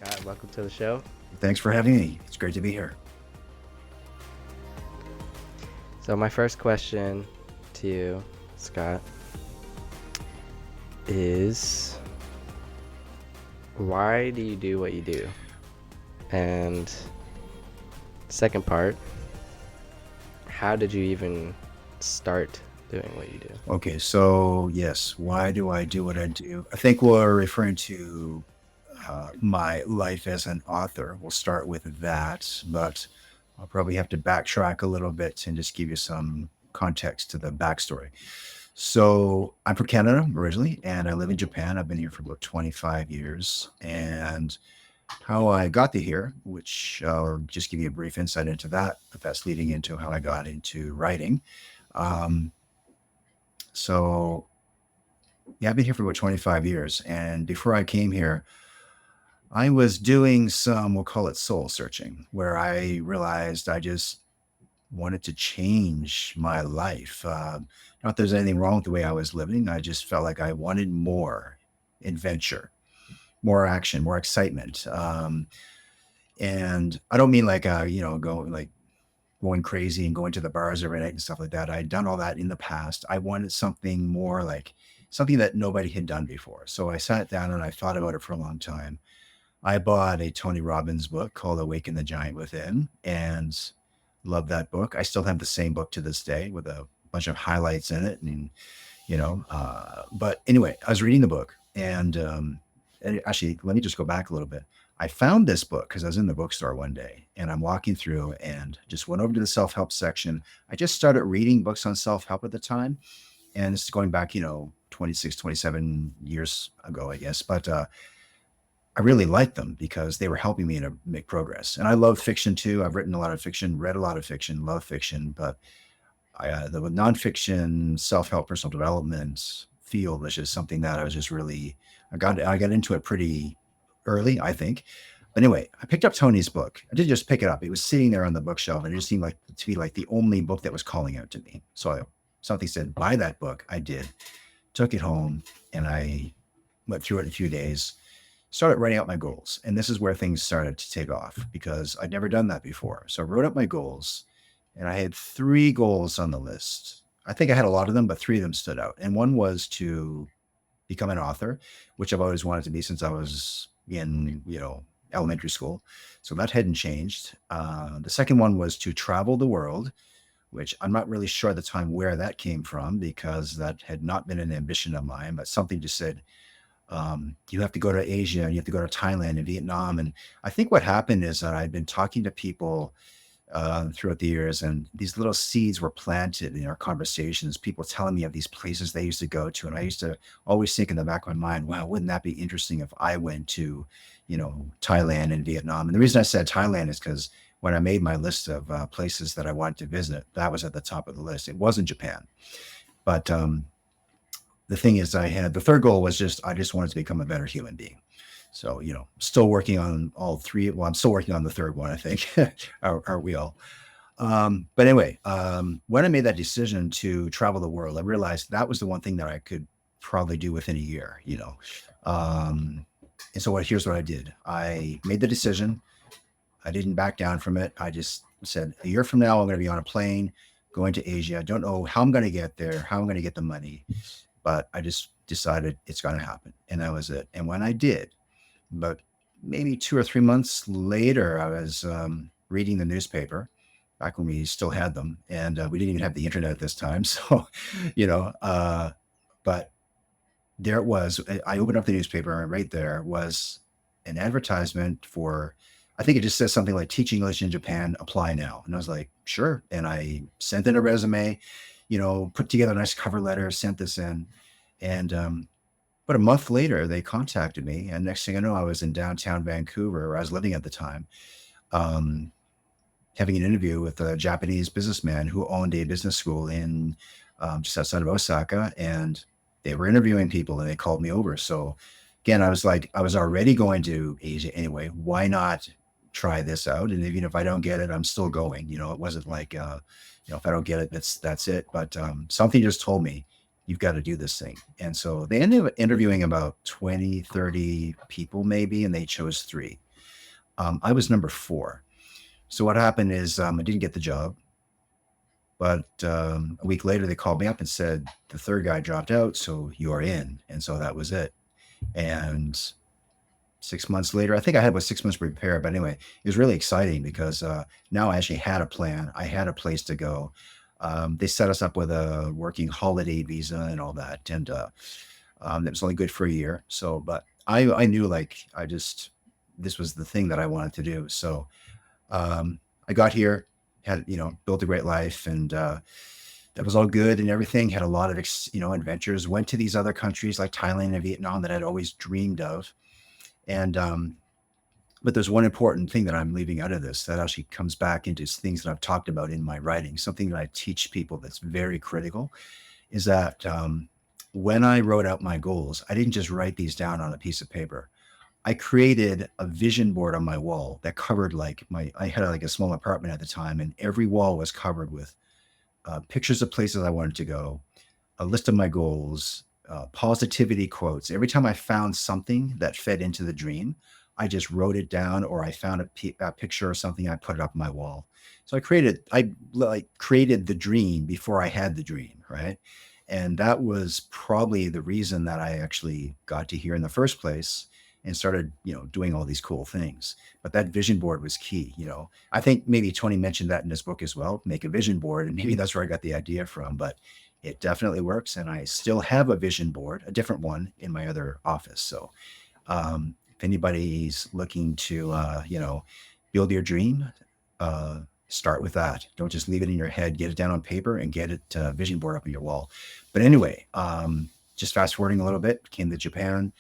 Scott. Welcome to the show. Thanks for having me. It's great to be here. So, my first question to you, Scott, is why do you do what you do? And second part, how did you even start doing what you do? Okay, so yes, why do I do what I do? I think we're referring to my life as an author. We'll start with that, but I'll probably have to backtrack a little bit and just give you some context to the backstory. So I'm from Canada originally, and I live in Japan. I've been here for about 25 years. And how I got to here, which I'll just give you a brief insight into that, but that's leading into how I got into writing. Um, so yeah, I've been here for about 25 years. And before I came here, I was doing some, we'll call it soul searching, where I realized I just wanted to change my life. Not that there's anything wrong with the way I was living. I just felt like I wanted more adventure, more action, more excitement. And I don't mean like, going crazy and going to the bars every night and stuff like that. I'd done all that in the past. I wanted something more like something that nobody had done before. So I sat down and I thought about it for a long time. I bought a Tony Robbins book called Awaken the Giant Within and love that book. I still have the same book to this day with a bunch of highlights in it. But anyway, I was reading the book and actually, let me just go back a little bit. I found this book because I was in the bookstore one day and I'm walking through and just went over to the self-help section. I just started reading books on self-help at the time. And this is going back, 26, 27 years ago, I guess. But I really liked them because they were helping me to make progress. And I love fiction too. I've written a lot of fiction, read a lot of fiction, love fiction, but the nonfiction, self-help, personal development field was just something that I was just really, I got into it pretty early, I think. But anyway, I picked up Tony's book. I didn't just pick it up. It was sitting there on the bookshelf and it just seemed like to be like the only book that was calling out to me. So something said, buy that book. I did. Took it home and I went through it in a few days, started writing out my goals. And this is where things started to take off because I'd never done that before. So I wrote up my goals and I had three goals on the list. I think I had a lot of them, but three of them stood out. And one was to become an author, which I've always wanted to be since I was in, elementary school. So that hadn't changed. The second one was to travel the world, which I'm not really sure at the time where that came from because that had not been an ambition of mine, but something just said, you have to go to Asia and you have to go to Thailand and Vietnam. And I think what happened is that I'd been talking to people throughout the years, and these little seeds were planted in our conversations. People telling me of these places they used to go to, and I used to always think in the back of my mind, "Wow, wouldn't that be interesting if I went to, Thailand and Vietnam?" And the reason I said Thailand is because when I made my list of places that I wanted to visit, that was at the top of the list. It wasn't Japan, but the thing is, the third goal was I just wanted to become a better human being. So, still working on all three. Well, I'm still working on the third one, I think. Aren't we all? But anyway, when I made that decision to travel the world, I realized that was the one thing that I could probably do within a year. And so here's what I did. I made the decision. I didn't back down from it. I just said, a year from now, I'm going to be on a plane going to Asia. I don't know how I'm going to get there, how I'm going to get the money, but I just decided it's going to happen. And that was it. And when I did, but maybe 2 or 3 months later, I was reading the newspaper back when we still had them, and we didn't even have the internet at this time. So, but there it was. I opened up the newspaper, and right there was an advertisement for, I think it just says something like "Teach English in Japan, apply now." And I was like, sure. And I sent in a resume, put together a nice cover letter, sent this in, and but a month later, they contacted me, and next thing I know, I was in downtown Vancouver, where I was living at the time, um, having an interview with a Japanese businessman who owned a business school in just outside of Osaka, and they were interviewing people, and they called me over. So again, I was like, I was already going to Asia anyway. Why not try this out? And even if I don't get it, I'm still going. It wasn't like, if I don't get it, that's it. But something just told me, you've got to do this thing. And so they ended up interviewing about 20, 30 people maybe, and they chose three. I was number 4. So what happened is I didn't get the job, but a week later they called me up and said the third guy dropped out, so you are in, and so that was it. And 6 months later, I think I had about 6 months to prepare, but anyway, it was really exciting because now I actually had a plan. I had a place to go. They set us up with a working holiday visa and all that, and it was only good for a year. So, but I knew like this was the thing that I wanted to do. So I got here, had built a great life, and that was all good and everything. Had a lot of adventures. Went to these other countries like Thailand and Vietnam that I'd always dreamed of, and but there's one important thing that I'm leaving out of this that actually comes back into things that I've talked about in my writing. Something that I teach people that's very critical is that when I wrote out my goals, I didn't just write these down on a piece of paper. I created a vision board on my wall that covered I had like a small apartment at the time, and every wall was covered with pictures of places I wanted to go, a list of my goals, positivity quotes. Every time I found something that fed into the dream, I just wrote it down, or I found a picture or something, I put it up on my wall. So I created the dream before I had the dream, right? And that was probably the reason that I actually got to here in the first place and started, doing all these cool things. But that vision board was key. I think maybe Tony mentioned that in his book as well, make a vision board. And maybe that's where I got the idea from. But it definitely works. And I still have a vision board, a different one in my other office. So if anybody's looking to, build your dream, start with that. Don't just leave it in your head, get it down on paper and get it vision board up on your wall. But anyway, just fast forwarding a little bit, came to Japan.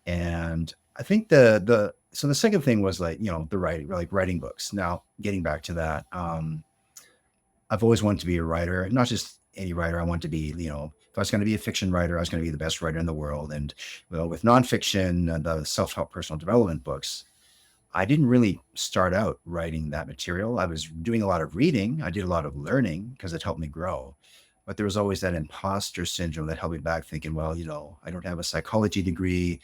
And I think the second thing was the writing, like writing books. Now, getting back to that, I've always wanted to be a writer, not just any writer. I want to be, if I was going to be a fiction writer, I was going to be the best writer in the world. And well, with nonfiction and the self-help personal development books, I didn't really start out writing that material. I was doing a lot of reading. I did a lot of learning because it helped me grow. But there was always that imposter syndrome that held me back, thinking, well, I don't have a psychology degree.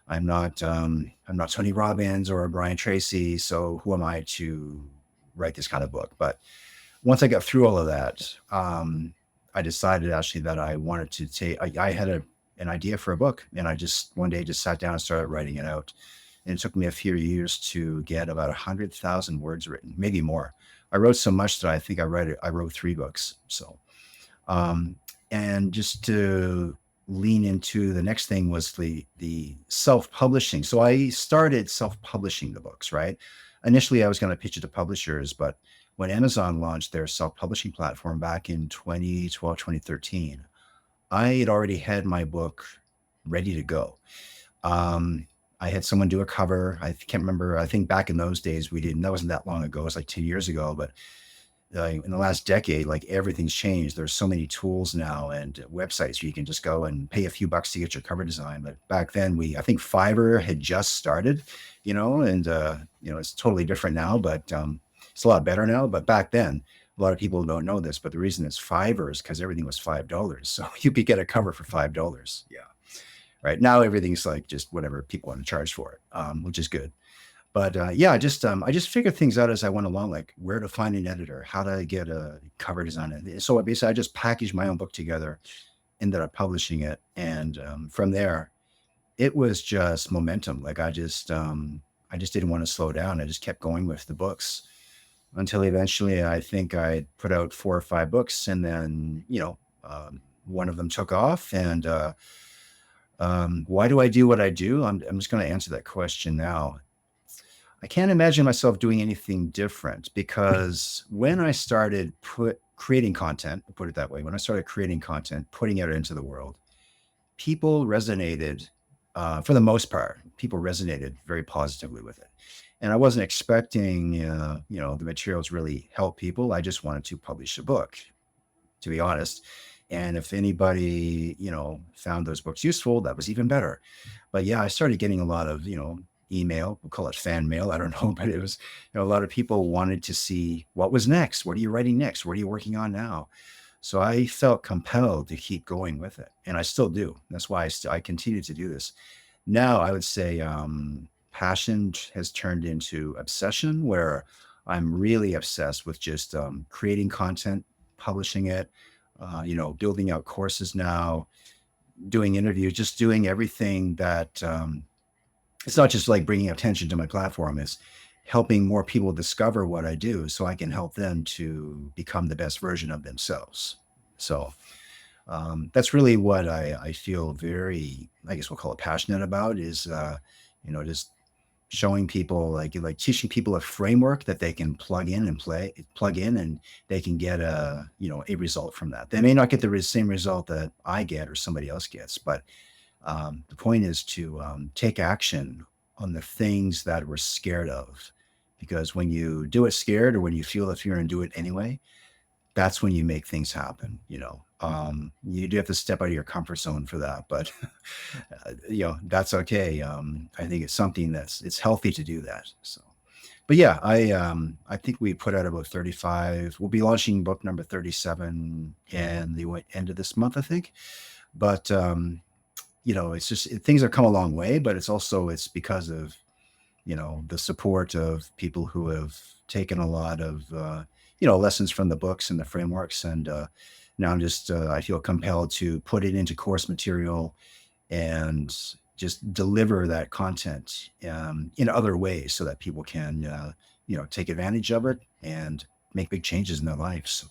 I'm not Tony Robbins or Brian Tracy, so who am I to write this kind of book? But once I got through all of that, I decided actually that I wanted to take. I had an idea for a book, and I just one day just sat down and started writing it out. And it took me a few years to get about 100,000 words written, maybe more. I wrote so much that I think I wrote 3 books. So, um, and just to lean into the next thing was the self-publishing. So I started self-publishing the books, right? Initially, I was going to pitch it to publishers, but when Amazon launched their self-publishing platform back in 2012, 2013, I had already had my book ready to go. Um, I had someone do a cover. I can't remember. I think back in those days, that wasn't that long ago. It was like 2 years ago, but in the last decade, like everything's changed. There's so many tools now and websites where you can just go and pay a few bucks to get your cover design. But back then, I think Fiverr had just started, and it's totally different now, but it's a lot better now. But back then, a lot of people don't know this, but the reason it's Fiverr is because everything was $5. So you could get a cover for $5. Yeah. Right now, everything's like just whatever people want to charge for it, which is good. But yeah, I just figured things out as I went along, like where to find an editor, how to get a cover design. And so basically, I just packaged my own book together, ended up publishing it, and from there, it was just momentum. Like I just didn't want to slow down. I just kept going with the books until eventually, I think I put out 4 or 5 books, and then one of them took off. And why do I do what I do? I'm just going to answer that question now. I can't imagine myself doing anything different because when I started creating content, put it that way, when I started creating content, putting it into the world, people resonated, for the most part, people resonated very positively with it. And I wasn't expecting, the materials really help people. I just wanted to publish a book, to be honest. And if anybody, found those books useful, that was even better. But yeah, I started getting a lot of, email, we'll call it fan mail. I don't know, but it was, a lot of people wanted to see what was next. What are you writing next? What are you working on now? So I felt compelled to keep going with it. And I still do. That's why I continue to do this. Now I would say, passion has turned into obsession, where I'm really obsessed with just creating content, publishing it, building out courses now, doing interviews, just doing everything that it's not just like bringing attention to my platform, it's helping more people discover what I do so I can help them to become the best version of themselves. So that's really what I feel very, I guess we'll call it passionate about is, just showing people like teaching people a framework that they can plug in and they can get a result from that. They may not get the same result that I get or somebody else gets, but the point is to take action on the things that we're scared of. Because when you do it scared or when you feel the fear and do it anyway, that's when you make things happen. You do have to step out of your comfort zone for that, but that's okay. I think it's something it's healthy to do that. So, but yeah, I think we put out about 35. We'll be launching book number 37 in the end of this month, I think. But it's just things have come a long way, but it's because of the support of people who have taken a lot of lessons from the books and the frameworks, and now I'm just I feel compelled to put it into course material and just deliver that content in other ways so that people can take advantage of it and make big changes in their lives.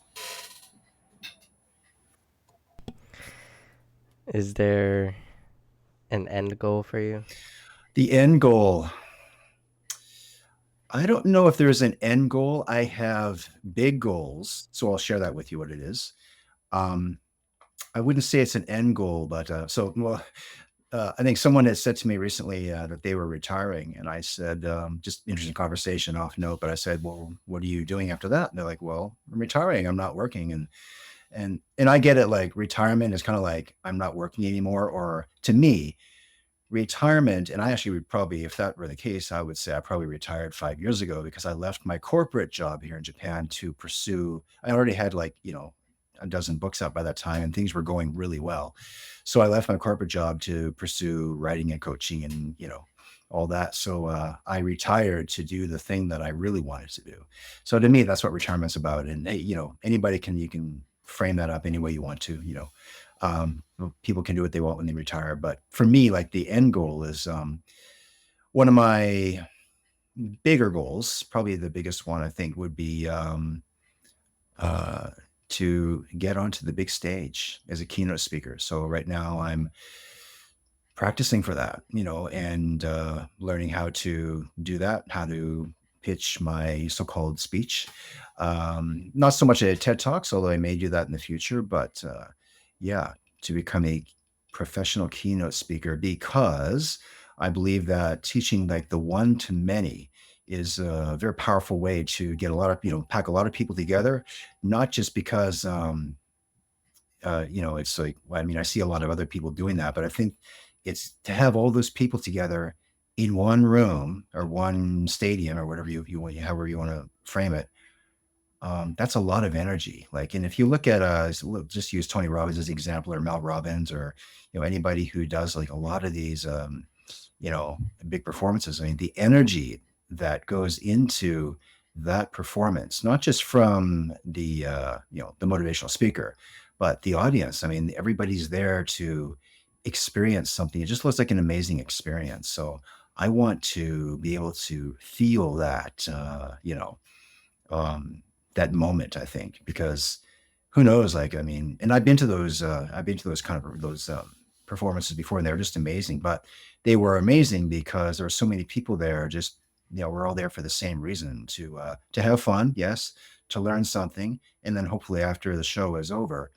Is there an end goal for you? The end goal, I don't know if there's an end goal. I have big goals, so I'll share that with you what it is. um, I wouldn't say it's an end goal, but I think someone had said to me recently that they were retiring, and I said, just interesting conversation off note, but I said, "Well, what are you doing after that?" And they're like, "Well, I'm retiring. I'm not working." And I get it. Like retirement is kind of like I'm not working anymore, or to me, retirement. And I actually would probably, if that were the case, I would say I probably retired 5 years ago because I left my corporate job here in Japan to pursue. I already had a dozen books out by that time, and things were going really well. So I left my corporate job to pursue writing and coaching and all that. So I retired to do the thing that I really wanted to do. So to me, that's what retirement's about. And hey, anybody you can frame that up any way you want to. People can do what they want when they retire, but for me, like the end goal is one of my bigger goals. Probably the biggest one I think would be uh, to get onto the big stage as a keynote speaker. So right now I'm practicing for that, and learning how to do that, how to pitch my so-called speech. Not so much at TED Talks, although I may do that in the future, but yeah, to become a professional keynote speaker, because I believe that teaching like the one to many is a very powerful way to get a lot of, pack a lot of people together, not just because it's like, well, I mean, I see a lot of other people doing that, but I think it's to have all those people together in one room or one stadium or whatever you want, however you want to frame it. That's a lot of energy. Like, and if you look at, we'll just use Tony Robbins as an example, or Mel Robbins, or, anybody who does like a lot of these, big performances. I mean, the energy that goes into that performance, not just from the motivational speaker, but the audience. I mean, everybody's there to experience something. It just looks like an amazing experience. So I want to be able to feel that, um, that moment, I think, because who knows? Like, I mean, and I've been to those kind of those performances before, and they were just amazing. But they were amazing because there were so many people there. Just we're all there for the same reason to have fun, yes, to learn something, and then hopefully after the show is over,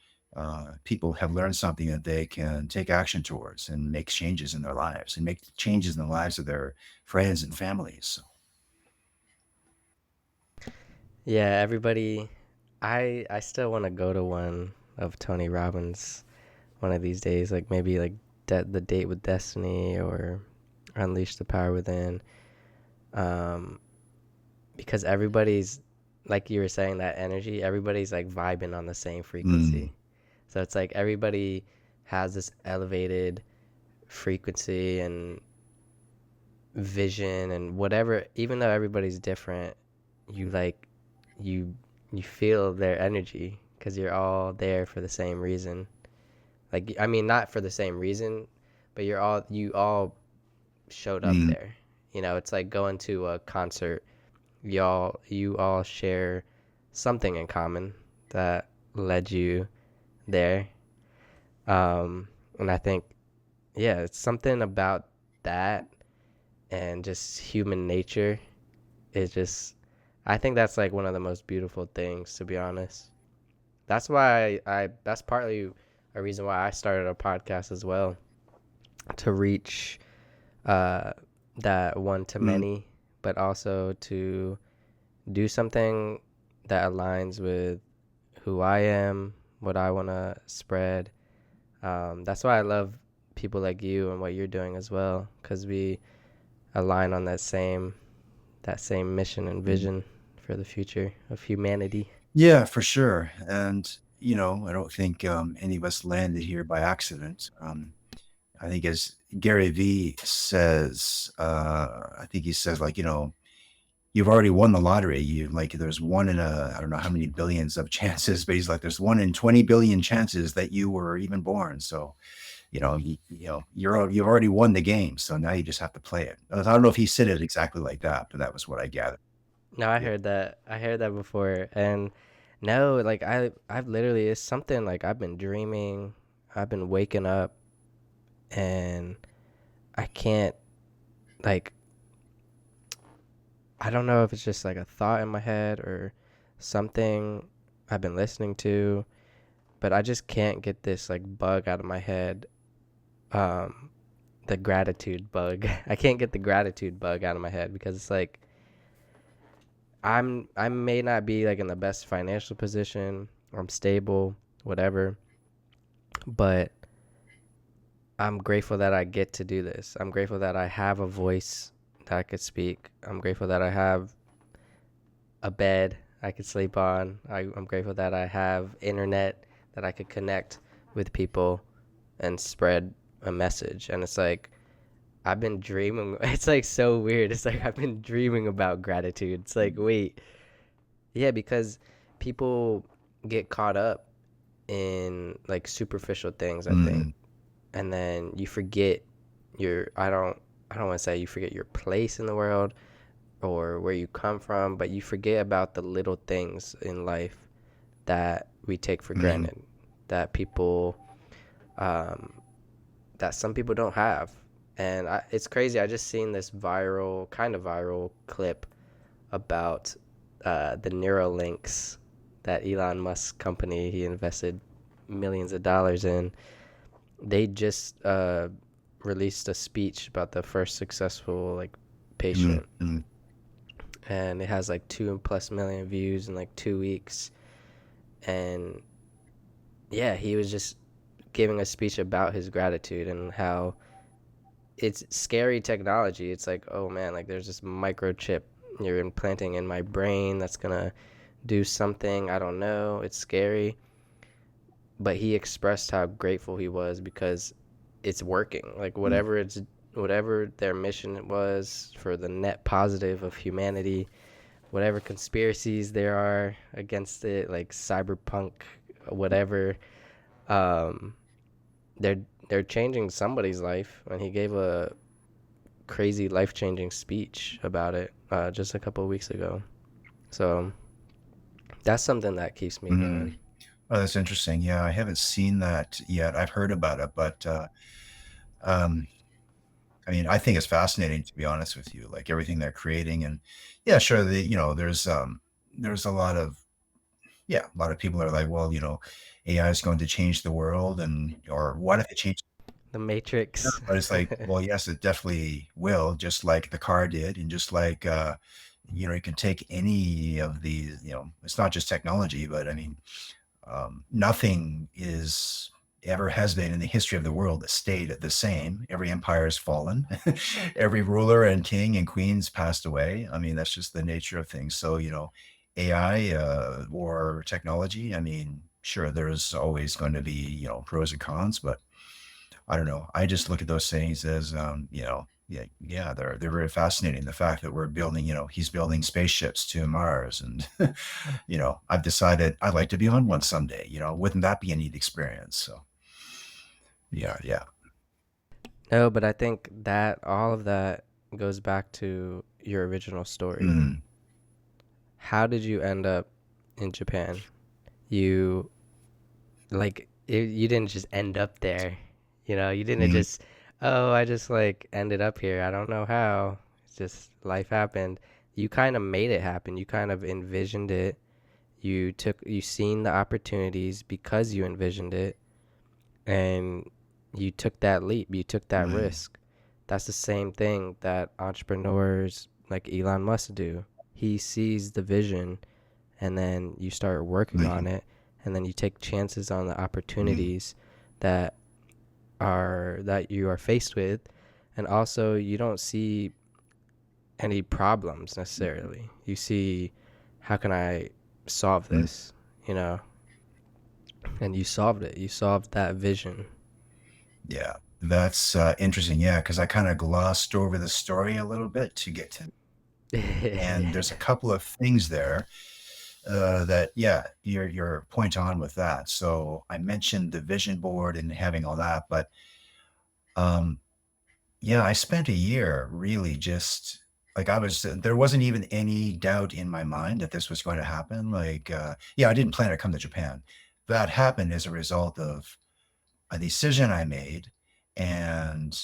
people have learned something that they can take action towards and make changes in their lives and make changes in the lives of their friends and families. So, Yeah, everybody. I still want to go to one of Tony Robbins one of these days. Like maybe like the Date with Destiny or Unleash the Power Within. Um, because everybody's like you were saying that energy. Everybody's like vibing on the same mm, frequency. So it's like everybody has this elevated frequency, and vision and whatever, even though everybody's different, you like you you feel their energy because you're all there for the same reason. Like, I mean, not for the same reason, but you all showed up Mm, there. It's like going to a concert. You all share something in common that led you there. And I think, yeah, it's something about that and just human nature. It's just, I think that's like one of the most beautiful things, to be honest. That's why that's partly a reason why I started a podcast as well, to reach uh, that one to mm. many, but also to do something that aligns with who I am, what I want to spread. That's why I love people like you and what you're doing as well, because we align on that same mission and Mm. vision for the future of humanity. Yeah, for sure. And, I don't think any of us landed here by accident. I think as Gary Vee says, I think he says like, you've already won the lottery. You like there's one in I don't know how many billions of chances, but he's like there's one in 20 billion chances that you were even born. So, you've already won the game. So now you just have to play it. I don't know if he said it exactly like that, but that was what I gathered. No, I Yeah. heard that. I heard that before. And no, like I've literally, it's something like I've been dreaming. I've been waking up and I can't, like, I don't know if it's just like a thought in my head or something I've been listening to, but I just can't get this like bug out of my head. Um the gratitude bug. I can't get the gratitude bug out of my head because it's like I may not be like in the best financial position. I'm stable, whatever, but I'm grateful that I get to do this. I'm grateful that I have a voice that I could speak. I'm grateful that I have a bed I could sleep on. I'm grateful that I have internet that I could connect with people and spread a message. And it's like I've been dreaming. It's like so weird. It's like I've been dreaming about gratitude. It's like, wait, yeah, because people get caught up in like superficial things, I think. Mm, And then you forget your I don't want to say you forget your place in the world or where you come from, but you forget about the little things in life that we take for mm, granted, that people um, that some people don't have. And it's crazy. I just seen this kind of viral clip about the Neuralinks that Elon Musk company he invested millions of dollars in. They just released a speech about the first successful like mm, patient, mm, and it has like 2+ million views in like 2 weeks. And yeah, he was just giving a speech about his gratitude and how it's scary technology. It's like, oh man, like there's this microchip you're implanting in my brain that's gonna do something. I don't know. It's scary. But he expressed how grateful he was because it's working. Like mm, whatever their mission was for the net positive of humanity, whatever conspiracies there are against it, like cyberpunk, whatever, um, they're they're changing somebody's life. And he gave a crazy life changing speech about it just a couple of weeks ago. So that's something that keeps me mm. going. Oh, that's interesting. Yeah, I haven't seen that yet. I've heard about it, but um, I mean, I think it's fascinating to be honest with you, like everything they're creating. And yeah, sure, there's a lot of yeah, a lot of people are like, well, AI is going to change the world, and or what if it changes? The Matrix. But it's like, well, yes, it definitely will, just like the car did, and just like you can take any of these, it's not just technology, but I mean, nothing is ever has been in the history of the world that stayed the same. Every empire has fallen. Every ruler and king and queen's passed away. I mean, that's just the nature of things. So, AI or technology, I mean, sure, there's always going to be, pros and cons, but I don't know. I just look at those things as, Yeah, yeah, they're very fascinating. The fact that we're building, he's building spaceships to Mars, and I've decided I'd like to be on one someday. Wouldn't that be a neat experience? So yeah, yeah. No, but I think that all of that goes back to your original story. Mm, How did you end up in Japan? You you didn't just end up there. You didn't mm, just, oh, I just like ended up here. I don't know how. It's just life happened. You kind of made it happen. You kind of envisioned it. You seen the opportunities because you envisioned it, and you took that leap. You took that right, risk. That's the same thing that entrepreneurs like Elon Musk do. He sees the vision, and then you start working right, on it, and then you take chances on the mm, opportunities that that you are faced with, and also you don't see any problems necessarily. You see, how can I solve mm. this, you know? And you solved it. You solved that vision. Yeah, that's interesting. Yeah, because I kind of glossed over the story a little bit to get to, and there's a couple of things there that, yeah, your point on with that. So I mentioned the vision board and having all that, but um, yeah, I spent a year really just like there wasn't even any doubt in my mind that this was going to happen. Like, yeah, I didn't plan to come to Japan. That happened as a result of a decision I made. And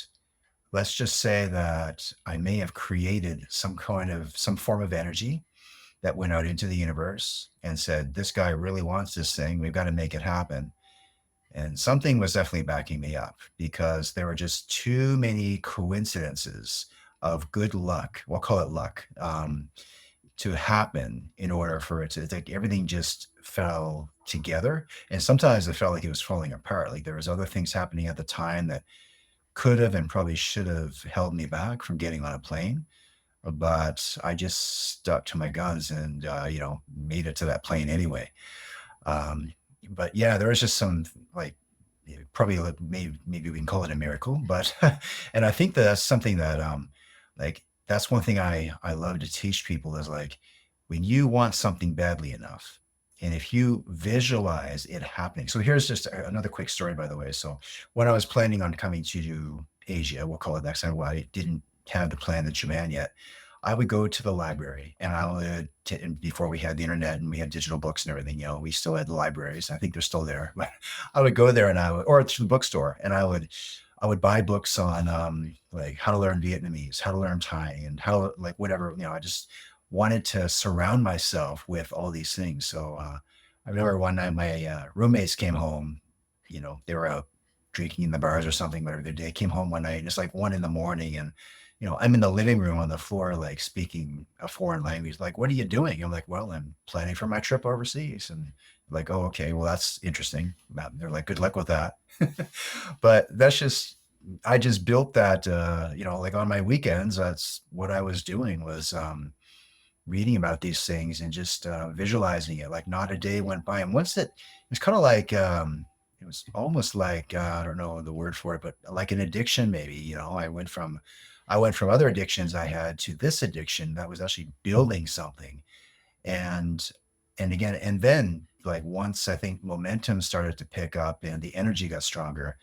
let's just say that I may have created some form of energy that went out into the universe and said, this guy really wants this thing. We've got to make it happen. And something was definitely backing me up because there were just too many coincidences of good luck. We'll call it luck, to happen in order for it to, like, everything just fell together. And sometimes it felt like it was falling apart. Like there was other things happening at the time that could have and probably should have held me back from getting on a plane. But I just stuck to my guns and, made it to that plane anyway. Um, but yeah, there was just some, like, probably like maybe we can call it a miracle, but and I think that's something that like that's one thing I love to teach people is like when you want something badly enough, and if you visualize it happening. So here's just another quick story, by the way. So when I was planning on coming to Asia, we'll call it next time. Well, I didn't have the plan to Japan yet. I would go to the library and I would, and before we had the internet and we had digital books and everything, we still had the libraries. I think they're still there, but I would go there and or to the bookstore and I would buy books on, like how to learn Vietnamese, how to learn Thai, and how, like, whatever, I just wanted to surround myself with all these things. So, I remember one night my, roommates came home, they were out drinking in the bars or something, whatever they did, came home one night and it's like 1 in the morning and, I'm in the living room on the floor, like speaking a foreign language. Like, what are you doing? I'm like, well, I'm planning for my trip overseas. And like, oh, okay, well, that's interesting. They're like, good luck with that. But I just built that, like on my weekends, that's what I was doing was, reading about these things and just visualizing it. Like not a day went by. And it's kind of like, it was almost like, I don't know the word for it, but like an addiction, maybe, I went from other addictions I had to this addiction that was actually building something. And, and again, and then like once I think momentum started to pick up and the energy got stronger,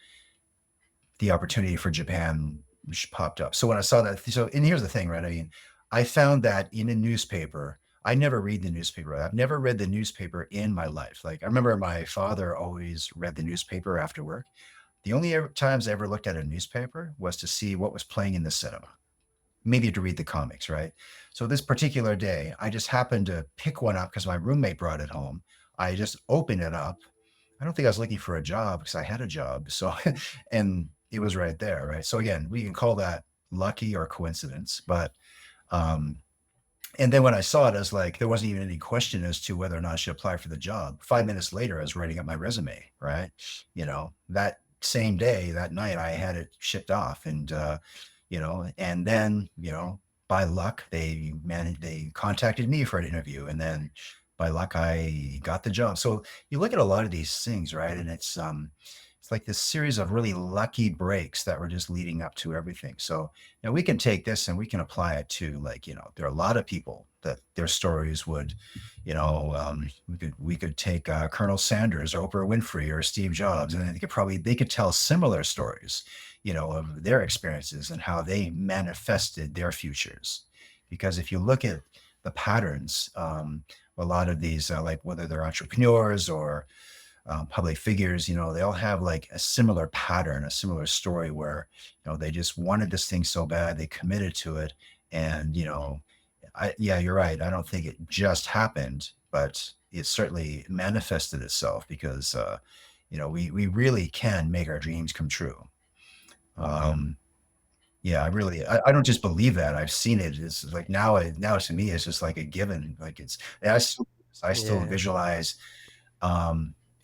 the opportunity for Japan popped up. So when I saw that, and here's the thing, right? I mean, I found that in a newspaper. I never read the newspaper. I've never read the newspaper in my life. Like I remember my father always read the newspaper after work. The only times I ever looked at a newspaper was to see what was playing in the cinema, maybe to read the comics, right? So this particular day, I just happened to pick one up because my roommate brought it home. I just opened it up. I don't think I was looking for a job because I had a job. So, and it was right there, right? So again, we can call that lucky or coincidence, but um, and then when I saw it, I was like, there wasn't even any question as to whether or not I should apply for the job. 5 minutes later, I was writing up my resume, right? That same day, that night, I had it shipped off. And then, by luck, they contacted me for an interview. And then by luck, I got the job. So you look at a lot of these things, right? And it's it's like this series of really lucky breaks that were just leading up to everything. So, we can take this and we can apply it to, like, there are a lot of people that their stories would, we could take Colonel Sanders or Oprah Winfrey or Steve Jobs, and they could tell similar stories, of their experiences and how they manifested their futures. Because if you look at the patterns, a lot of these, like whether they're entrepreneurs or public figures, they all have like a similar pattern, a similar story where, they just wanted this thing so bad, they committed to it. And, yeah, you're right. I don't think it just happened, but it certainly manifested itself because, we really can make our dreams come true. Um, yeah, I don't just believe that. I've seen it. It's like now to me, it's just like a given. Like I still Yeah. visualize.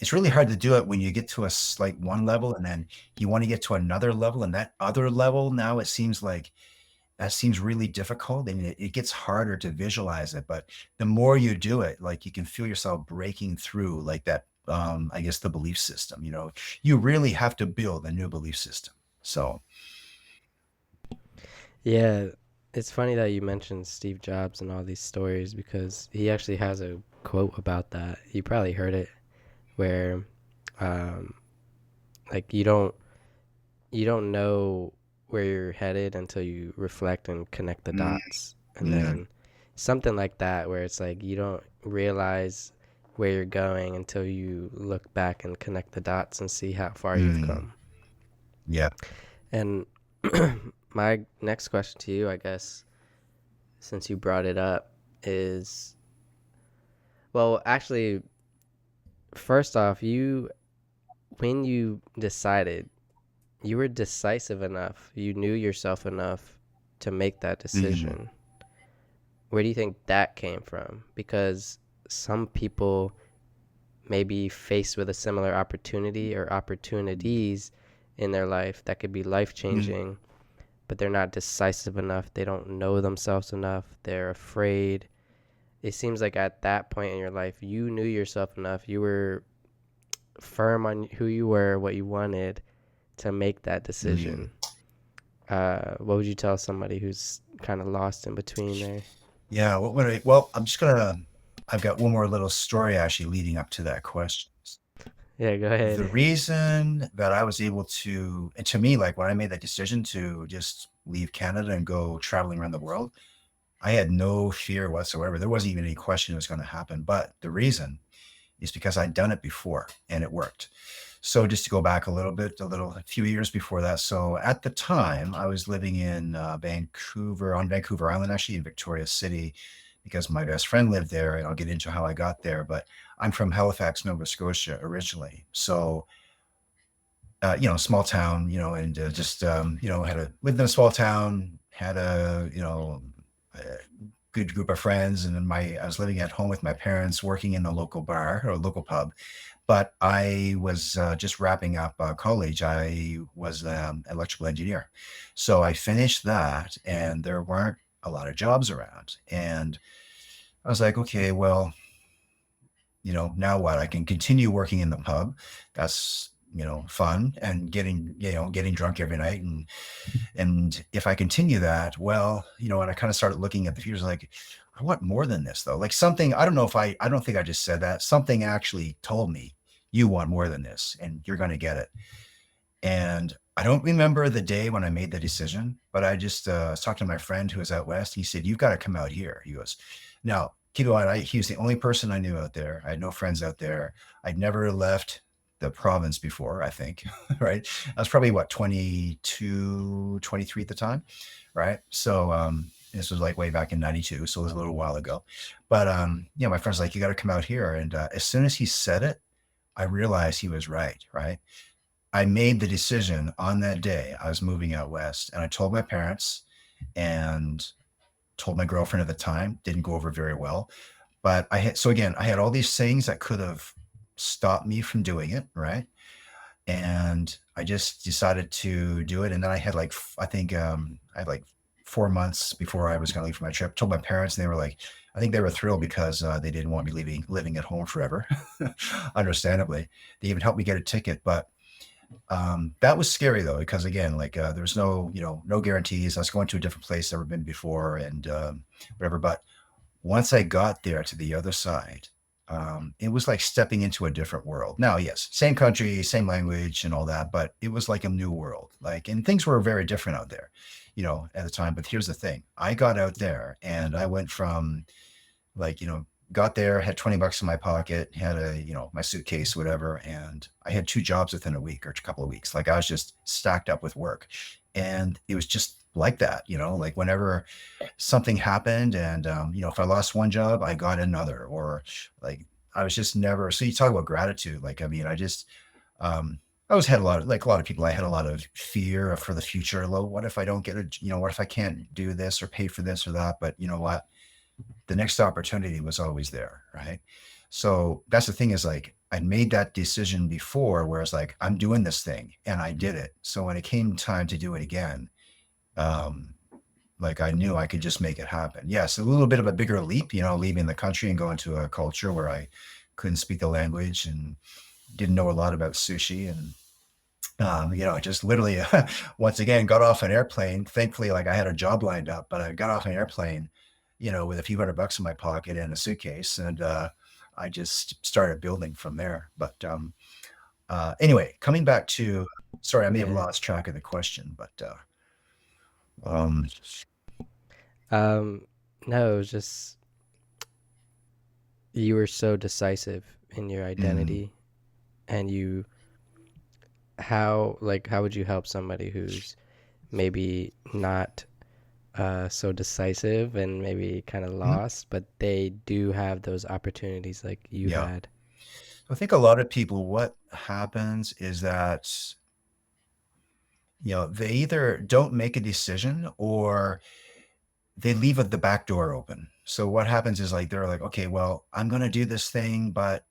It's really hard to do it when you get to like one level and then you want to get to another level, and that other level now it seems like that seems really difficult, and it gets harder to visualize it. But the more you do it, like, you can feel yourself breaking through like that. I guess the belief system. You really have to build a new belief system. So. Yeah, it's funny that you mentioned Steve Jobs and all these stories because he actually has a quote about that. You probably heard it where um like you don't know where you're headed until you reflect and connect the Mm, dots. And mm, then something like that where it's like you don't realize where you're going until you look back and connect the dots and see how far you've mm, come. yeah. And my next question to you, I guess, since you brought it up, is well, actually, first off, when you decided, you were decisive enough, you knew yourself enough to make that Mhm, decision. Where do you think that came from? Because some people may be faced with a similar opportunity or opportunities in their life that could be life mm, changing, but they're not decisive enough. They don't know themselves enough. They're afraid. It seems like at that point in your life, you knew yourself enough. You were firm on who you were, what you wanted to make that mm. decision. What would you tell somebody who's kind of lost in between there? Yeah, I've got one more little story actually leading up to that question. Yeah, go The ahead. reason that I was able to, and to me, like when I made that decision to just leave Canada and go traveling around the world, I had no fear whatsoever. There wasn't even any question it was going to happen. But the reason is because I'd done it before and it worked. So just to go back a few years before that. So at the time, I was living in Vancouver, on Vancouver Island, actually in Victoria City, because my best friend lived there, and I'll get into how I got there. But I'm from Halifax, Nova Scotia originally. So, small town, and just, lived in a small town, had a good group of friends. And then I was living at home with my parents, working in a local bar or a local pub. But I was just wrapping up college. I was electrical engineer. So I finished that, and there weren't a lot of jobs around. And I was like, okay, well, now what? I can continue working in the pub. That's, fun, and getting drunk every night. And if I continue that, well, and I kind of started looking at the future, like, I want more than this though. Like something, I don't know if I don't think I just said that. Something actually told me, you want more than this and you're going to get it. And I don't remember the day when I made the decision, but I just was talking to my friend who was out west. He said, "You've got to come out here." He goes, "Now, keep in mind, he was the only person I knew out there. I had no friends out there. I'd never left the province before, I think, right? I was probably what, 22, 23 at the time, right? So, this was like way back in 92. So it was a little while ago. But, yeah, my friend's like, "You got to come out here." And as soon as he said it, I realized he was right, right? I made the decision on that day. I was moving out west, and I told my parents and told my girlfriend at the time. Didn't go over very well, but I had all these things that could have stopped me from doing it, right? And I just decided to do it. And then I had like I think I had like 4 months before I was going to leave for my trip. Told my parents, and they were like, I think they were thrilled because they didn't want me living at home forever. Understandably, they even helped me get a ticket, but That was scary though, because again, like there's no, no guarantees. I was going to a different place never been before, and whatever. But once I got there to the other side, it was like stepping into a different world. Now, yes, same country, same language, and all that, but it was like a new world. Like, and things were very different out there, at the time. But here's the thing: I got out there, and I went from like, got there, had 20 bucks in my pocket, had my suitcase, whatever. And I had two jobs within a week or a couple of weeks. Like I was just stacked up with work. And it was just like that, like whenever something happened and, if I lost one job, I got another, or like, I was just never, so you talk about gratitude. Like, I mean, I always had a lot of, like a lot of people, I had a lot of fear for the future. Well, what if I don't get what if I can't do this or pay for this or that? But you know what? The next opportunity was always there, right? So that's the thing, is like I'd made that decision before where it's like I'm doing this thing and I did it. So when it came time to do it again, um, like I knew I could just make it happen. Yes, a little bit of a bigger leap, leaving the country and going to a culture where I couldn't speak the language and didn't know a lot about sushi, and just literally once again got off an airplane. Thankfully, like I had a job lined up, but I got off an airplane, with a few $100 in my pocket and a suitcase, and I just started building from there. But anyway, coming back to, sorry, I may have Yeah. lost track of the question, but um, Um, no, it was just you were so decisive in your mm, identity, and how would you help somebody who's maybe not so decisive and maybe kind of mhm, lost, but they do have those opportunities like you yeah, had? I think a lot of people, what happens is that they either don't make a decision or they leave the back door open. So what happens is like they're like, okay, well, I'm going to do this thing, but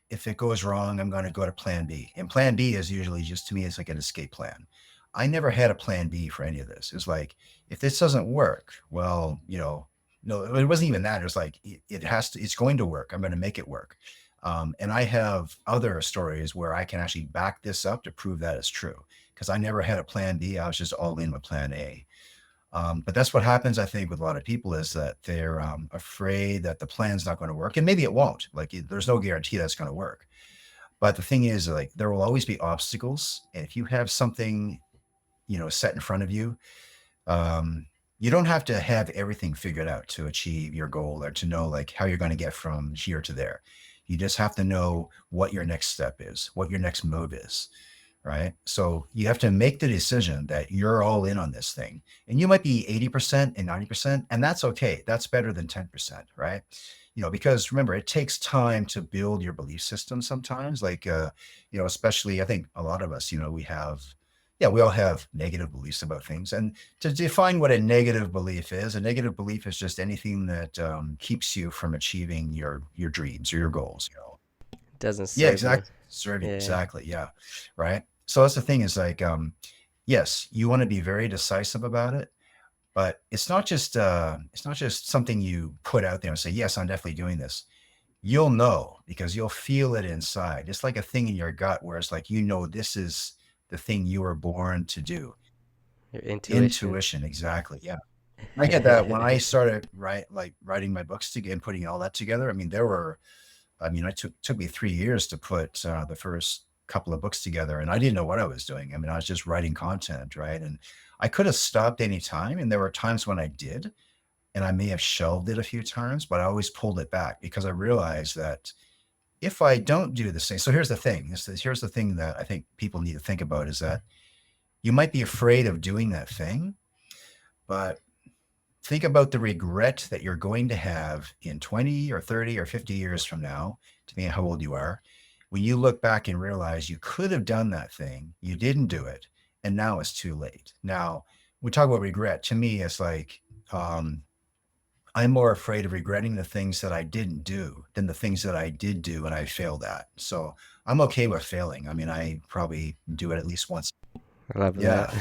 if it goes wrong, I'm going to go to plan B. And plan B is usually just, to me, it's like an escape plan. I never had a plan B for any of this. It's like, if this doesn't work, well, no, it wasn't even that. It was like, it has to, it's going to work. I'm going to make it work. And I have other stories where I can actually back this up to prove that it's true, because I never had a plan B. I was just all in with plan A. But that's what happens, I think, with a lot of people, is that they're afraid that the plan's not going to work, and maybe it won't. Like, there's no guarantee that's going to work. But the thing is, like, there will always be obstacles, and if you have something, set in front of you, um, you don't have to have everything figured out to achieve your goal, or to know like how you're going to get from here to there. You just have to know what your next step is, what your next move is, right? So you have to make the decision that you're all in on this thing. And you might be 80% and 90%, and that's okay. That's better than 10%, right? Because remember, it takes time to build your belief system sometimes. Like, especially I think a lot of us, yeah, we all have negative beliefs about things. And to define what a negative belief is, a negative belief is just anything that keeps you from achieving your dreams or your goals. Doesn't Yeah, serve you. exactly. Serve you. Yeah. Exactly. Yeah. Right. So that's the thing, is like, yes, you want to be very decisive about it, but it's not just something you put out there and say, yes, I'm definitely doing this. You'll know, because you'll feel it inside. It's like a thing in your gut where it's like, this is the thing you were born to do. Your intuition. Intuition. Exactly. Yeah. I get that when I started writing my books together and putting all that together. I mean, it took me 3 years to put the first couple of books together, and I didn't know what I was doing. I mean, I was just writing content, right? And I could have stopped any time, and there were times when I did, and I may have shelved it a few times, but I always pulled it back, because I realized that if I don't do the same, so here's the thing. Here's the thing that I think people need to think about, is that you might be afraid of doing that thing, but think about the regret that you're going to have in 20 or 30 or 50 years from now, depending on how old you are, when you look back and realize you could have done that thing, you didn't do it, and now it's too late. Now, we talk about regret. To me, it's like, um, I'm more afraid of regretting the things that I didn't do than the things that I did do and I failed at. So I'm okay with failing. I mean, I probably do it at least once. I love that.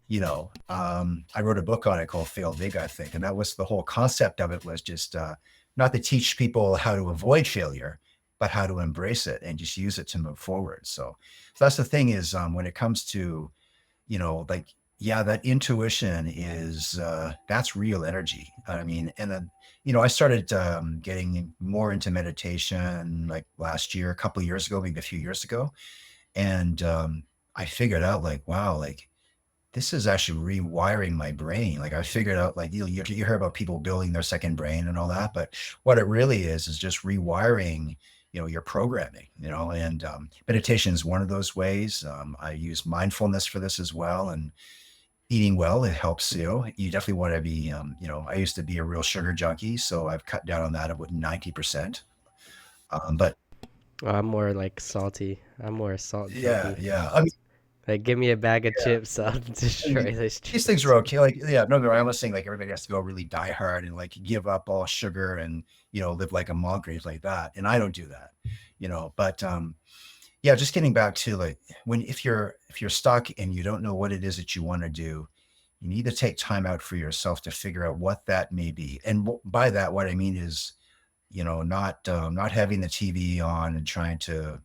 Yeah. I wrote a book on it called Fail Big, I think. And that was the whole concept of it, was just not to teach people how to avoid failure, but how to embrace it and just use it to move forward. So that's the thing is, when it comes to, like, yeah, that intuition is, that's real energy. I mean, and then, I started, getting more into meditation like last year, a couple of years ago, maybe a few years ago. And, I figured out like, wow, like this is actually rewiring my brain. Like I figured out like, you hear about people building their second brain and all that, but what it really is just rewiring, your programming, and, meditation is one of those ways. I use mindfulness for this as well. And eating well, it helps you. You definitely want to be, I used to be a real sugar junkie, so I've cut down on that about 90%. But Oh, I'm more like salty. I'm more a salt yeah, junkie. yeah. I mean, Like, give me a bag of yeah. chips, I'll I mean, destroy those these things chips. are okay. Like, yeah, no, no, I'm not saying like everybody has to go really die hard and like give up all sugar and, live like a monk or anything like that. And I don't do that, but, yeah, just getting back to like if you're stuck and you don't know what it is that you want to do, you need to take time out for yourself to figure out what that may be. And by that, what I mean is, not having the TV on and trying to,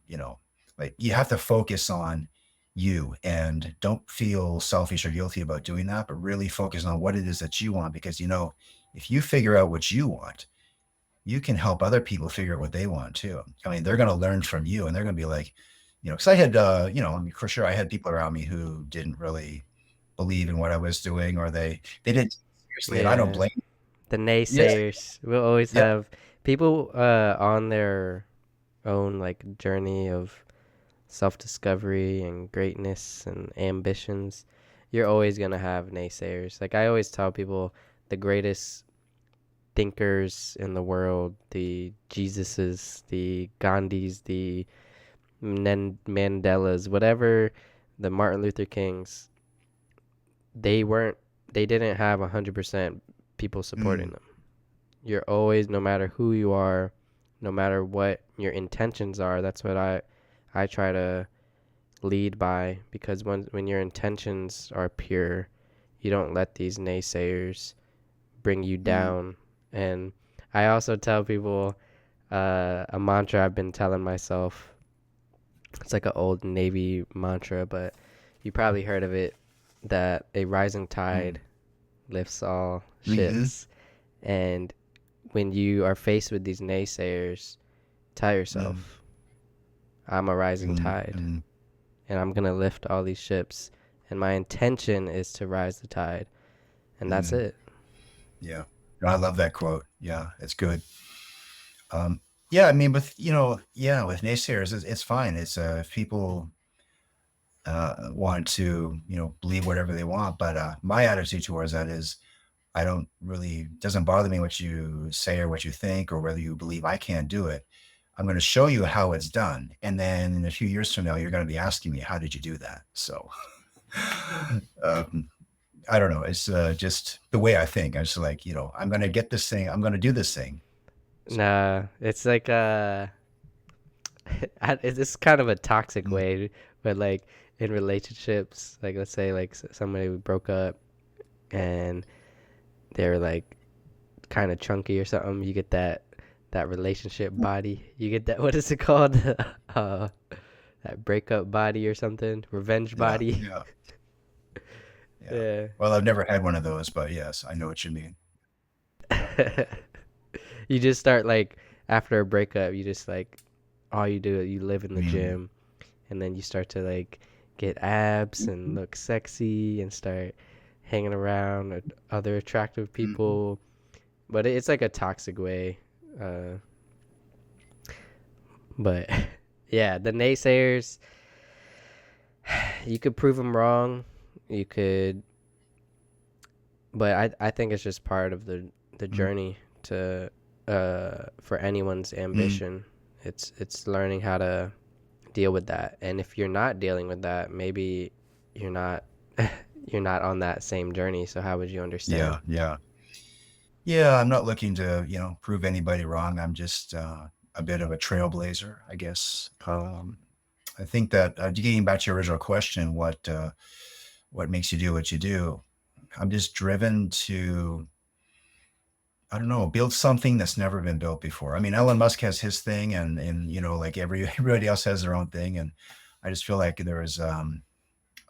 like you have to focus on you and don't feel selfish or guilty about doing that, but really focus on what it is that you want. Because, if you figure out what you want, you can help other people figure out what they want too. I mean, they're going to learn from you and they're going to be like, because I had, I mean, for sure, I had people around me who didn't really believe in what I was doing, or they didn't take it seriously, and I don't Yeah, blame. the Yeah, naysayers. We'll always yeah, have people on their own like journey of self-discovery and greatness and ambitions. You're always gonna have naysayers. Like I always tell people, the greatest thinkers in the world, the Jesuses, the Gandhis, the Mandelas, whatever, the Martin Luther Kings, they weren't, they didn't have 100% people supporting mm, them. You're always, no matter who you are, no matter what your intentions are, that's what I try to lead by, because when your intentions are pure, you don't let these naysayers bring you mm, down. And I also tell people a mantra I've been telling myself. It's like an old Navy mantra, but you probably heard of it, that a rising mm, tide lifts all mhm, ships. And when you are faced with these naysayers, tell mm, yourself, I'm a rising mm, tide mm, and I'm going to lift all these ships. And my intention is to rise the tide. And that's mm. it. Yeah. No, I love that quote. Yeah, it's good. Yeah, I mean, yeah, with naysayers, it's fine. It's, if people, want to, believe whatever they want. But, my attitude towards that is I don't really, doesn't bother me what you say or what you think or whether you believe I can't do it. I'm going to show you how it's done. And then in a few years from now, you're going to be asking me, how did you do that? So, um, I don't know. It's, just the way I think. I'm just like, I'm going to get this thing. I'm going to do this thing. So, Nah, it's like it's kind of a toxic mm, way, but like in relationships, like let's say like somebody broke up and they're like kind of chunky or something, you get that relationship body. You get that, what is it called? uh, that breakup body or something, revenge yeah, body. yeah, yeah. Yeah. Well, I've never had one of those, but yes, I know what you mean. Yeah. You just start like, after a breakup, you just like, all you do, you live in the Mm, gym, and then you start to like get abs and look sexy and start hanging around with other attractive mm, people. But it's like a toxic way. Uh, but yeah, the naysayers, you could prove them wrong. You could, but I think it's just part of the mm, journey to for anyone's mm. ambition. It's learning how to deal with that. And if you're not dealing with that, maybe you're not you're not on that same journey. So how would you understand? Yeah, yeah. Yeah, I'm not looking to, prove anybody wrong. I'm just, a bit of a trailblazer, I guess. I think that, getting back to your original question, what makes you do what you do? I'm just driven to, I don't know, build something that's never been built before. I mean, Elon Musk has his thing, and you know, like everybody else has their own thing, and I just feel like there is a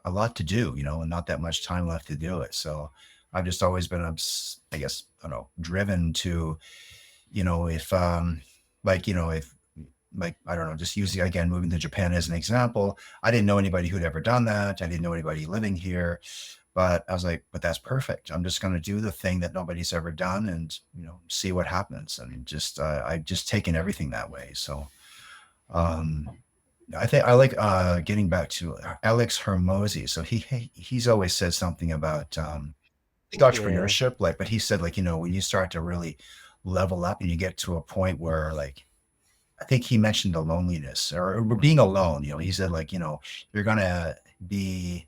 lot to do, you know, and not that much time left to do it. So I've just always been, I guess, I don't know, driven to, you know, if like, you know, if like, I don't know, just using again moving to Japan as an example. I didn't know anybody who'd ever done that. I didn't know anybody living here, but I was like, but that's perfect. I'm just going to do the thing that nobody's ever done, and you know, see what happens. And just I've just taken everything that way. So um, I think I like getting back to Alex Hermosi. So he's always said something about like Yeah. entrepreneurship, like, but he said like, you know, when you start to really level up and you get to a point where like, I think he mentioned the loneliness or being alone. You know, he said like, you know, you're gonna be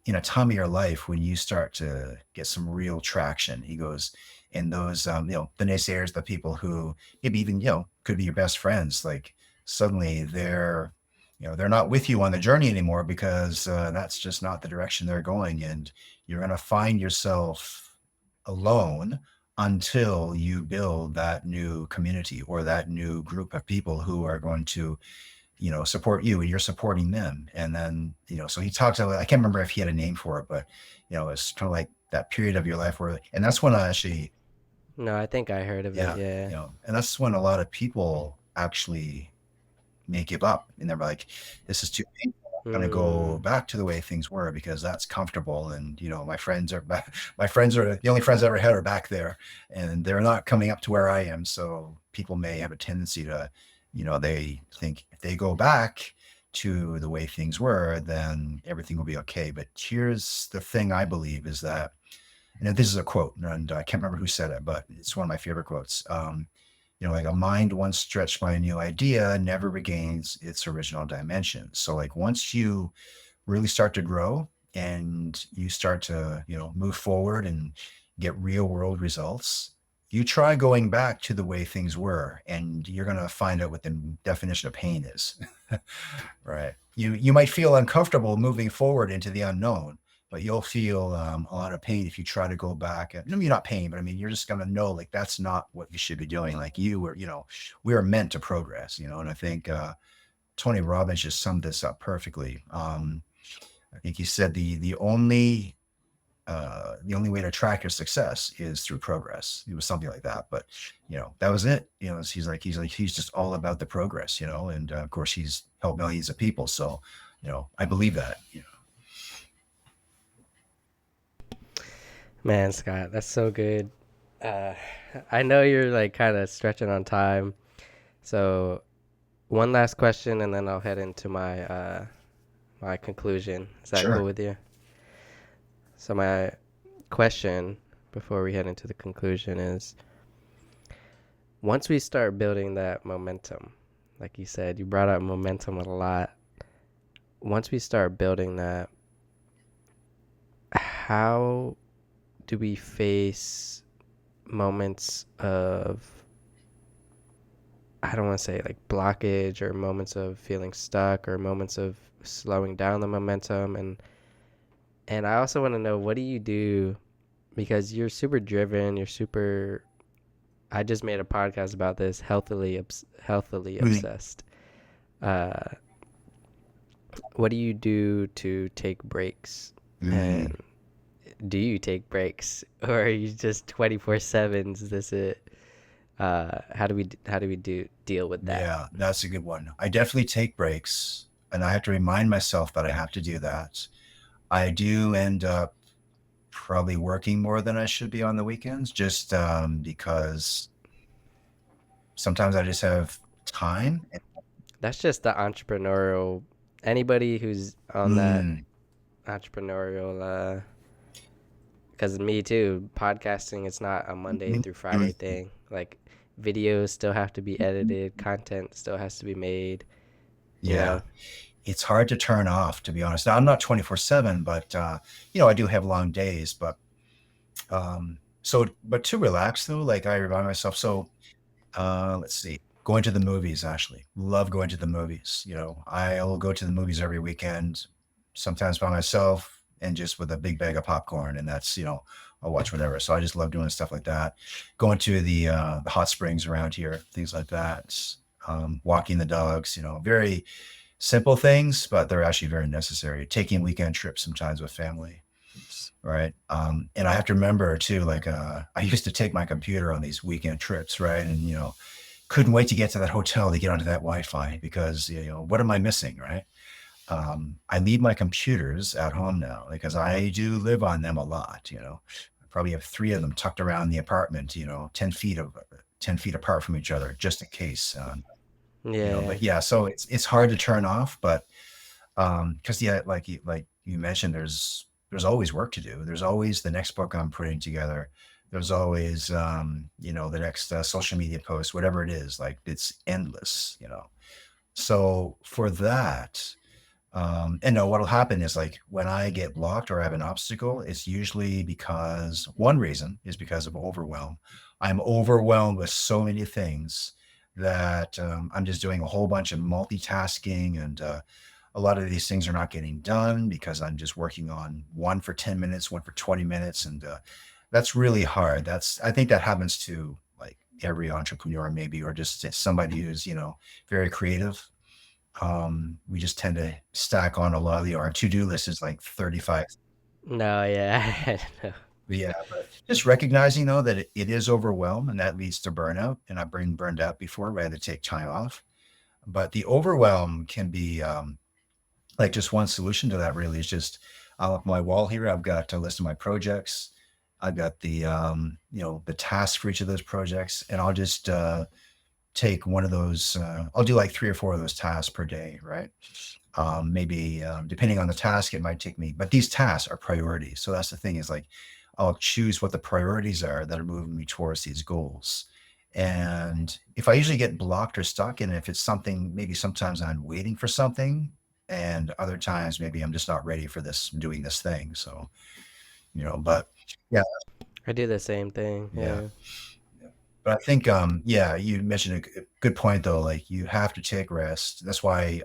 in a time of your life when you start to get some real traction. He goes, and those, you know, the naysayers, the people who maybe even, you know, could be your best friends, like suddenly they're, you know, they're not with you on the journey anymore because that's just not the direction they're going. And you're going to find yourself alone until you build that new community or that new group of people who are going to, you know, support you and you're supporting them. And then, you know, so he talks about, I can't remember if he had a name for it, but, you know, it's kind of like that period of your life where, and that's when I actually, No, I think I heard of it. yeah, Yeah. you know, and that's when a lot of people actually may give up and they're like, this is too painful. I'm going to go Mm. back to the way things were because that's comfortable. And, you know, my friends are back. My friends are the only friends I ever had are back there and they're not coming up to where I am. So people may have a tendency to, you know, they think if they go back to the way things were, then everything will be okay. But here's the thing I believe is that, and this is a quote, and I can't remember who said it, but it's one of my favorite quotes. You know, like a mind once stretched by a new idea never regains its original dimension. So, like, once you really start to grow and you start to, you know, move forward and get real world results, you try going back to the way things were, and you're going to find out what the definition of pain is. Right. You might feel uncomfortable moving forward into the unknown, but you'll feel a lot of pain if you try to go back. I mean, not pain, but I mean, you're just gonna know like that's not what you should be doing. Like you were, you know, we are meant to progress, you know. And I think Tony Robbins just summed this up perfectly. I think he said the only way to track your success is through progress. It was something like that, but you know, that was it. You know, he's just all about the progress, you know, and of course he's helped millions of people. So, you know, I believe that, you know. Man, Scott, that's so good. Uh, I know you're like kind of stretching on time. So one last question, and then I'll head into my conclusion. Is that cool Sure. with you? So my question before we head into the conclusion is: once we start building that momentum, like you said, you brought up momentum a lot. Once we start building that, how do we face moments of, I don't want to say like blockage, or moments of feeling stuck, or moments of slowing down the momentum? And I also want to know, what do you do, because you're super driven, you're super, I just made a podcast about this, healthily Mm, obsessed. Uh what do you do to take breaks? mm. And do you take breaks, or are you just 24/7? Is this it? How do we do deal with that? Yeah, that's a good one. I definitely take breaks, and I have to remind myself that I have to do that. I do end up probably working more than I should be on the weekends, just because sometimes I just have time. That's just the entrepreneurial, anybody who's on that Mm, entrepreneurial, because me too, podcasting, it's not a Monday mm, through Friday mm, thing. Like, videos still have to be edited, content still has to be made, you yeah, know? it's hard to turn off, to be honest. Now, I'm not 24/7, but you know, I do have long days. But but to relax though, like I remind myself. So let's see, going to the movies. Actually, love going to the movies. You know, I'll go to the movies every weekend, sometimes by myself, and just with a big bag of popcorn, and that's, you know, I'll watch whatever. So I just love doing stuff like that. Going to the hot springs around here, things like that. Walking the dogs, very simple things, but they're actually very necessary. Taking weekend trips sometimes with family, right? And I have to remember too, like I used to take my computer on these weekend trips, right? And couldn't wait to get to that hotel to get onto that Wi-Fi because what am I missing, right? I leave my computers at home now because I do live on them a lot. I probably have three of them tucked around the apartment. 10 feet apart from each other, just in case. Yeah. But yeah, so it's hard to turn off, but because yeah, like you mentioned, there's always work to do. There's always the next book I'm putting together. There's always the next social media post, whatever it is. Like it's endless. So for that, and no, what'll happen is like when I get blocked or have an obstacle, it's usually because one reason is because of overwhelm. I'm overwhelmed with so many things that I'm just doing a whole bunch of multitasking, and a lot of these things are not getting done because I'm just working on one for 10 minutes, one for 20 minutes. And that's really hard. I think that happens to like every entrepreneur, maybe, or just somebody who's, very creative. We just tend to stack on a lot of our to-do list is like 35. No, yeah. I know. But yeah, but just recognizing though that it is overwhelm and that leads to burnout. And I've been burned out before, where I had to take time off. But the overwhelm can be like just one solution to that really is just on my wall here, I've got a list of my projects. I've got the tasks for each of those projects, and I'll just take one of those. I'll do like 3 or 4 of those tasks per day, right? Maybe depending on the task, it might take me, but these tasks are priorities. So that's the thing is like, I'll choose what the priorities are that are moving me towards these goals. And if I usually get blocked or stuck, and if it's something, maybe sometimes I'm waiting for something, and other times maybe I'm just not ready for doing this thing. So, but yeah, I do the same thing. yeah. Yeah. Yeah. But I think, yeah, you mentioned a good point though. Like you have to take rest. That's why,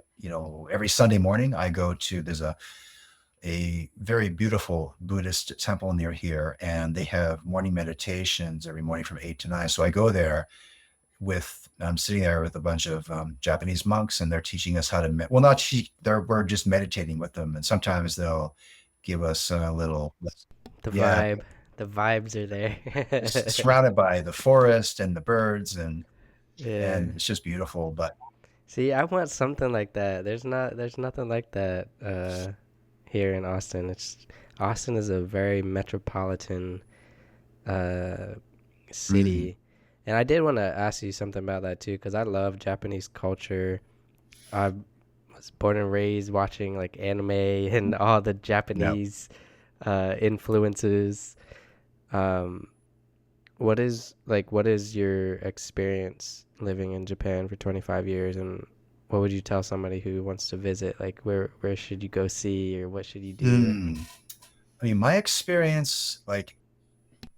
every Sunday morning there's a very beautiful Buddhist temple near here, and they have morning meditations every morning from 8 to 9. So I go there I'm sitting there with a bunch of Japanese monks, and they're teaching us how to, well, not teach, we're just meditating with them. And sometimes they'll give us a little, The yeah, vibe. The vibes are there. surrounded by the forest and the birds, and Yeah. it's just beautiful. But See, I want something like that. There's nothing like that here in Austin. Austin is a very metropolitan uh mm, city. And I did want to ask you something about that too, because I love Japanese culture. I was born and raised watching like anime and all the yeah. Japanese influences. Um, what is your experience living in Japan for 25 years, and what would you tell somebody who wants to visit? Like where should you go see, or what should you do? Mm. I mean, my experience, like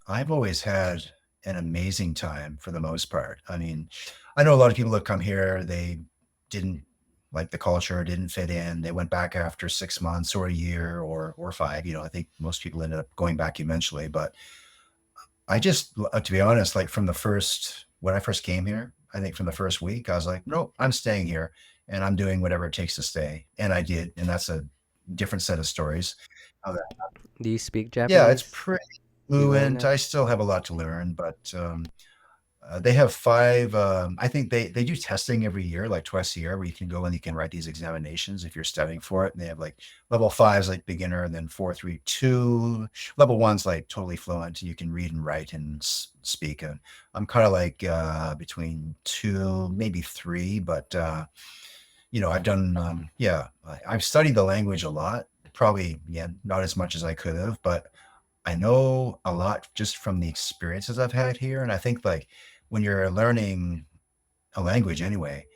I've always had an amazing time for the most part. I mean, I know a lot of people that come here, they didn't like the culture, didn't fit in. They went back after 6 months or a year or 5. I think most people ended up going back eventually. But I just, to be honest, like when I first came here, I think from the first week, I was like, nope, I'm staying here and I'm doing whatever it takes to stay. And I did. And that's a different set of stories. Do you speak Yeah, it's Japanese? pretty You learn fluent. that? I still have a lot to learn, but they have 5. I think they do testing every year, like twice a year, where you can go and you can write these examinations if you're studying for it. And they have like level 5's like beginner, and then 4, 3, 2. Level 1's like totally fluent. You can read and write and speak. And I'm kind of like between 2, maybe 3, but I've done, yeah, I've studied the language a lot. Probably, yeah, not as much as I could have, but I know a lot just from the experiences I've had here. And I think like when you're learning a language anyway,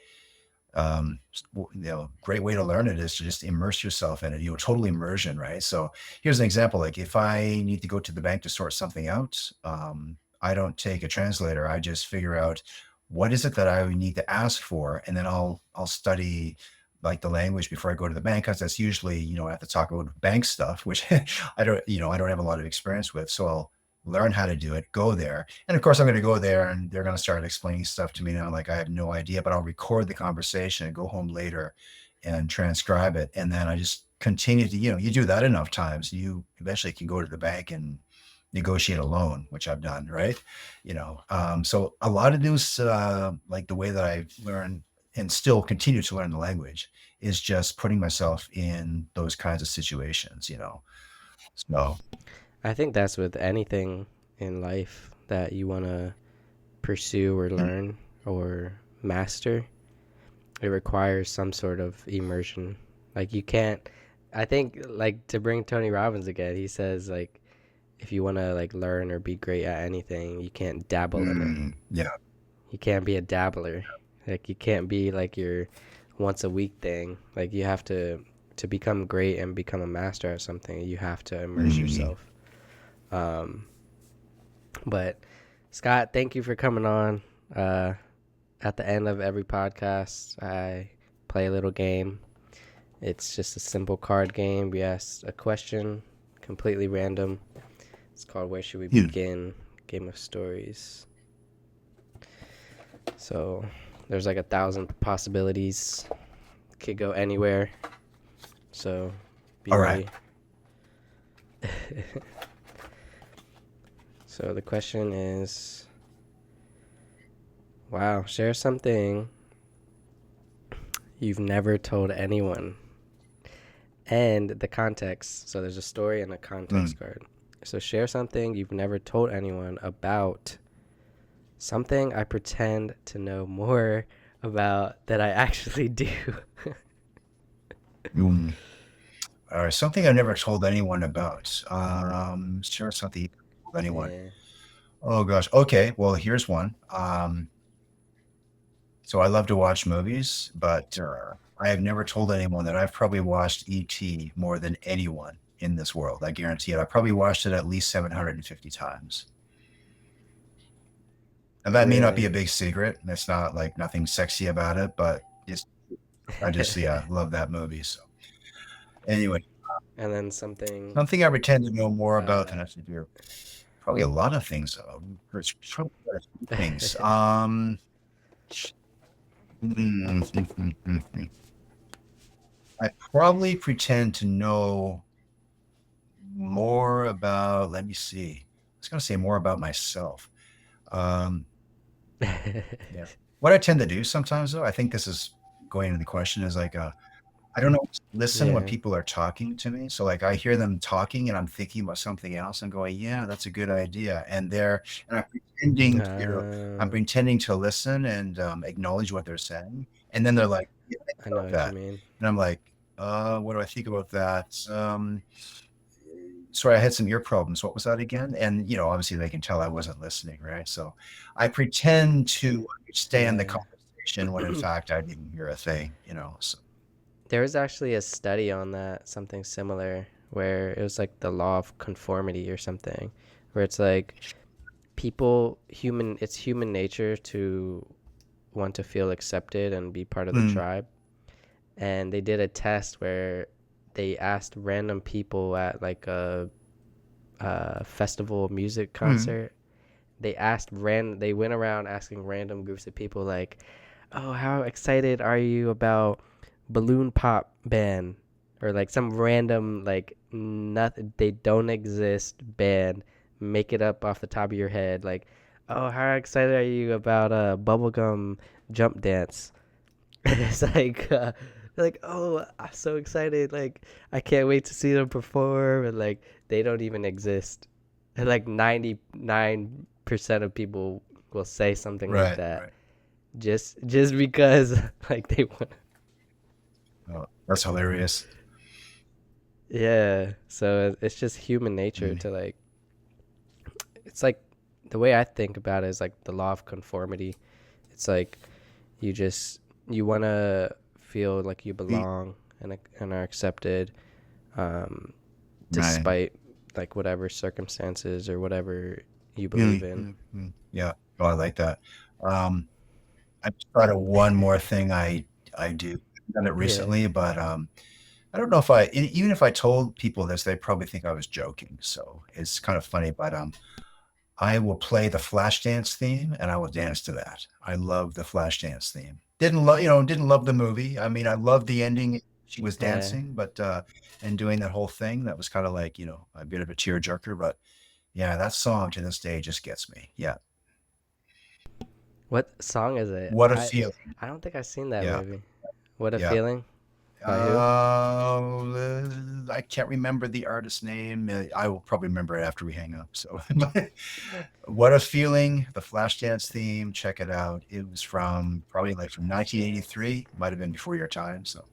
great way to learn it is to just immerse yourself in it. Total immersion, right? So here's an example. Like if I need to go to the bank to sort something out, I don't take a translator. I just figure out what is it that I need to ask for, and then I'll study like the language before I go to the bank, because that's usually I have to talk about bank stuff, which I don't have a lot of experience with. So I'll learn how to do it, go there. And of course, I'm going to go there and they're going to start explaining stuff to me now. Like I have no idea, but I'll record the conversation and go home later and transcribe it. And then I just continue to, you do that enough times, you eventually can go to the bank and negotiate a loan, which I've done, right? So a lot of news, like the way that I learn and still continue to learn the language is just putting myself in those kinds of situations. So, I think that's with anything in life that you want to pursue or mm, learn or master. It requires some sort of immersion. Like you can't. I think like to bring Tony Robbins again, he says like if you want to like learn or be great at anything, you can't dabble in it. yeah. You can't be a dabbler. Like you can't be like your once a week thing. Like you have to become great and become a master at something. You have to immerse Mm, yourself. Um, but Scott, thank you for coming on. Uh, at the end of every podcast, I play a little game. It's just a simple card game. We ask a question, completely random. It's called Where Should We yeah. Begin? Game of Stories. So there's like 1,000 possibilities. Could go anywhere. So be All right. ready. So the question is, wow, share something you've never told anyone. And the context. So there's a story and a Mm. context card. So share something you've never told anyone about something I pretend to know more about that I actually do. Mm. All right. Something I've never told anyone about. Share something you told anyone. Yeah. Oh gosh. Okay. Well, here's one. So I love to watch movies, but I have never told anyone that I've probably watched E.T. more than anyone in this world. I guarantee it. I probably watched it at least 750 times. And that may not be Really. a big secret. It's not like nothing sexy about it, but I just, yeah, love that movie. So anyway, And then something something I pretend to know more about than uh I should do. Probably a lot of things. There's probably quite a few things. I probably pretend to know more about, let me see. I was going to say more about myself. Um, yeah. What I tend to do sometimes, though, I think this is going into the question is like, I don't know, listen when yeah. people are talking to me. So like I hear them talking and I'm thinking about something else and going, yeah, that's a good idea. And I'm Uh, pretending to listen and acknowledge what they're saying. And then they're like, yeah, think I know about what you that. mean. And I'm like, what do I think about that? Sorry, I had some ear problems. What was that again? And obviously they can tell I wasn't listening, right? So I pretend to understand the Yeah. conversation when in fact I didn't hear a thing. So There was actually a study on that, something similar, where it was like the law of conformity or something, where it's like it's human nature to want to feel accepted and be part of the mm, tribe. And they did a test where they asked random people at like a festival music mm, concert. They went around asking random groups of people like, "Oh, how excited are you about Balloon Pop band?" Or like some random like nothing they don't exist band. Make it up off the top of your head like, "Oh, how excited are you about Bubblegum Jump Dance?" It's like, "Oh, I'm so excited. Like I can't wait to see them perform." And like they don't even exist. And like 99% of people will say something like right, that right. just because like they want. Oh, that's hilarious. Yeah, so it's just human nature Mm, to like it's like the way I think about it is like the law of conformity. It's like you just you want to feel like you mm, belong and are accepted um right. despite like whatever circumstances or whatever you believe Mm, in. mm, mm. Yeah. Oh, I like that. Um, I just thought of one more thing I do. I've done it Yeah. recently, but I don't know if even if I told people this, they probably think I was joking. So it's kind of funny, but I will play the Flashdance theme and I will dance to that. I love the Flashdance theme. Didn't love the movie. I mean, I loved the ending. She was Yeah. dancing, but and doing that whole thing, that was kind of like, a bit of a tearjerker. But yeah, that song to this day just gets me. Yeah. What song is it? What a I feeling. I don't think I've seen that Yeah. movie. What a Yeah. feeling. By who? I can't remember the artist's name. I will probably remember it after we hang up. So, what a feeling! The Flashdance theme. Check it out. It was probably like from 1983. Might have been before your time. So,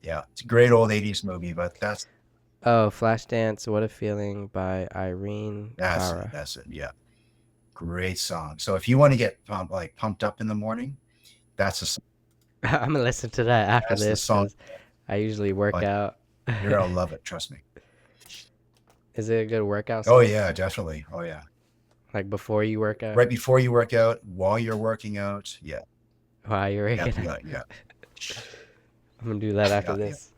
yeah, it's a great old 80s movie. But Oh, Flashdance. What a feeling by Irene that's it. Cara. That's it. Yeah, great song. So if you want to get pumped up in the morning, that's a I'm gonna listen to that after that's the this song. because I usually work But out. you're gonna love it. Trust me. Is it a good workout Oh song? yeah, definitely. Oh yeah. Like before you work out? Right before you work out, while you're working out. Yeah. While you're Yeah, working yeah, out? yeah, I'm gonna do that after yeah, yeah. this.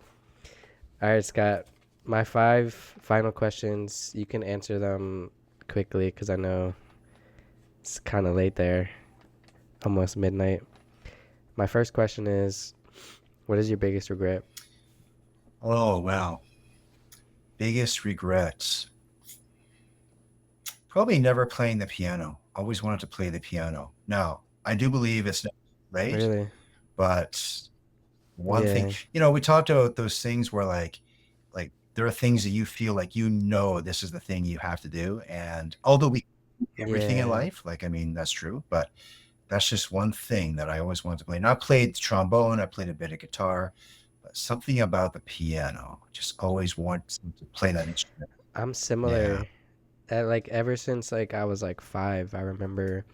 All right, Scott. My five final questions. You can answer them quickly because I know it's kind of late there, almost midnight. My first question is, what is your biggest regret? Oh, wow. Biggest regrets. Probably never playing the piano. Always wanted to play the piano. Now, I do believe it's not late, Really? but one thing, Yeah. we talked about those things where like there are things that you feel like this is the thing you have to do. And although we everything in Yeah. life, like I mean, that's true, but that's just one thing that I always wanted to play. And I played trombone, I played a bit of guitar, but something about the piano. Just always want to play that instrument. I'm Yeah. similar. Like ever since like I was like 5, I remember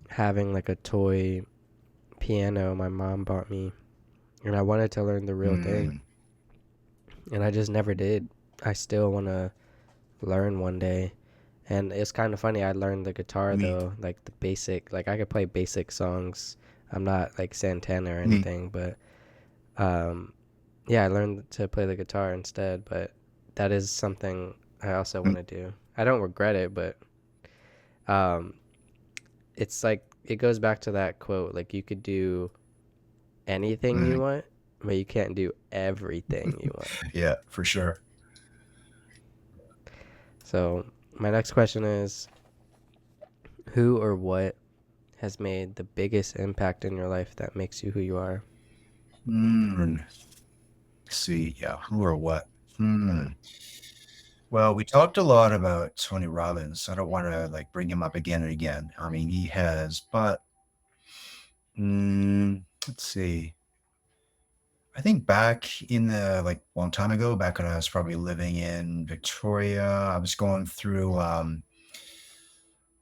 having like a toy piano my mom bought me, and I wanted to learn the real thing, Mm, and I just never did. I still want to learn one day. And it's kind of funny. I learned the guitar me, though, like the basic, like I could play basic songs. I'm not like Santana or me. anything, but um, yeah, I learned to play the guitar instead. But that is something I also Mm, want to do. I don't regret it, but um, it's like it goes back to that quote, like you could do anything you mm. want, but you can't do everything you want. Yeah, for sure. So my next question is, who or what has made the biggest impact in your life that makes you who you are? Mm, see, yeah, who or what? Well, we talked a lot about Tony Robbins. I don't want to like bring him up again and again. I mean, he has, but let's see. I think back in the like long time ago, back when I was probably living in Victoria, I was going through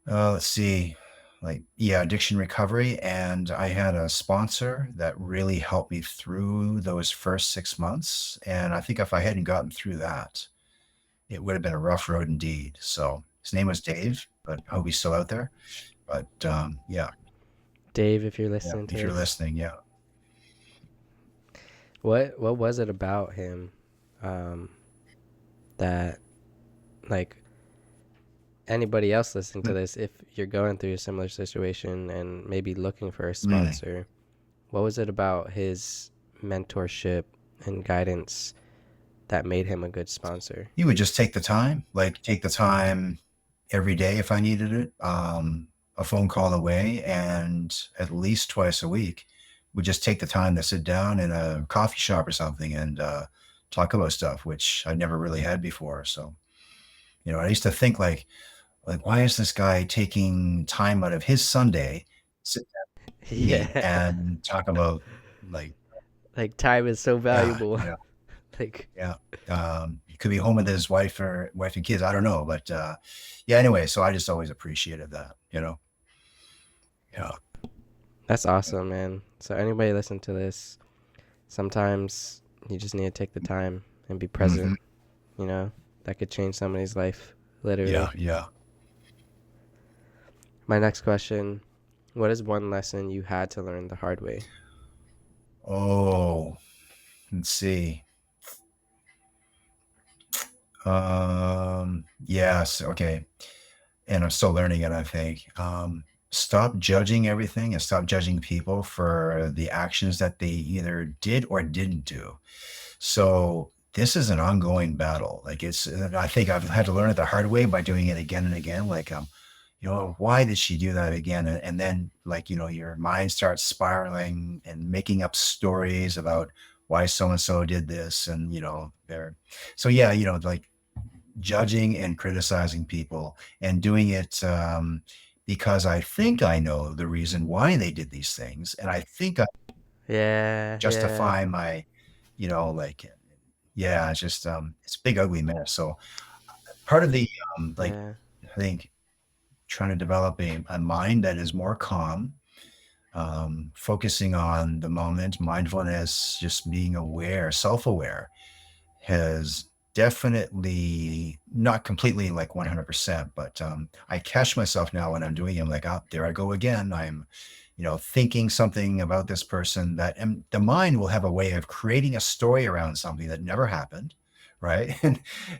let's see, like yeah, addiction recovery, and I had a sponsor that really helped me through those first 6 months. And I think if I hadn't gotten through that, it would have been a rough road indeed. So his name was Dave, but I hope he's still out there. But yeah, Dave, if you're yeah, listening to if you're this, listening, yeah. what was it about him um, that like anybody else listening to Mm, this, if you're going through a similar situation and maybe looking for a mm. sponsor, what was it about his mentorship and guidance that made him a good sponsor? He would just take the time every day if I needed it, a phone call away, and at least twice a week, would just take the time to sit down in a coffee shop or something and talk about stuff, which I never really had before. So, I used to think like why is this guy taking time out of his Sunday, sit down with me Yeah. and talk about like, Like time is so yeah, valuable. Like yeah. He could be home with his wife and kids. I don't know, but yeah. Anyway, so I just always appreciated that. Yeah. that's awesome, man. So anybody listen to this, sometimes you just need to take the time and be Hmm. present, you know? That could change somebody's life, Yeah. literally. Yeah. My next question, what is one lesson you had to learn the hard way? Oh, let's see. Yes. Okay. and I'm still learning it, I think. Stop judging everything and stop judging people for the actions that they either did or didn't do. So this is an ongoing battle. Like I think I've had to learn it the hard way by doing it again and again. Like, why did she do that again? And then, like, your mind starts spiraling and making up stories about why so and so did this, and they're so yeah, like judging and criticizing people and doing it because I think I know the reason why they did these things, and I think I Yeah, yeah, justify my, like, yeah, it's just it's a big ugly mess. So part of the like yeah, I think trying to develop a mind that is more calm, focusing on the moment, mindfulness, just being aware, self-aware, has definitely not completely like 100%, but I catch myself now when I'm doing it. I'm like, oh, there I go again. I'm, thinking something about this person that, and the mind will have a way of creating a story around something that never happened. Right.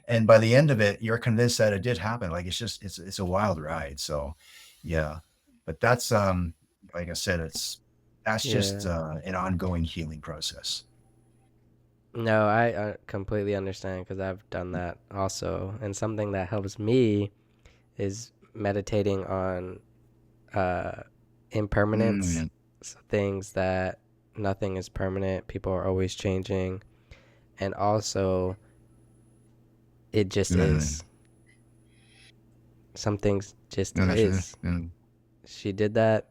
And by the end of it, you're convinced that it did happen. Like it's a wild ride. So yeah. But that's like I said, that's just yeah. an ongoing healing process. No, I completely understand because I've done that also. And something that helps me is meditating on uh, impermanence, Mm, so things that nothing is permanent, people are always changing, and also it just mm, is. Some things just no, that's is. She did that.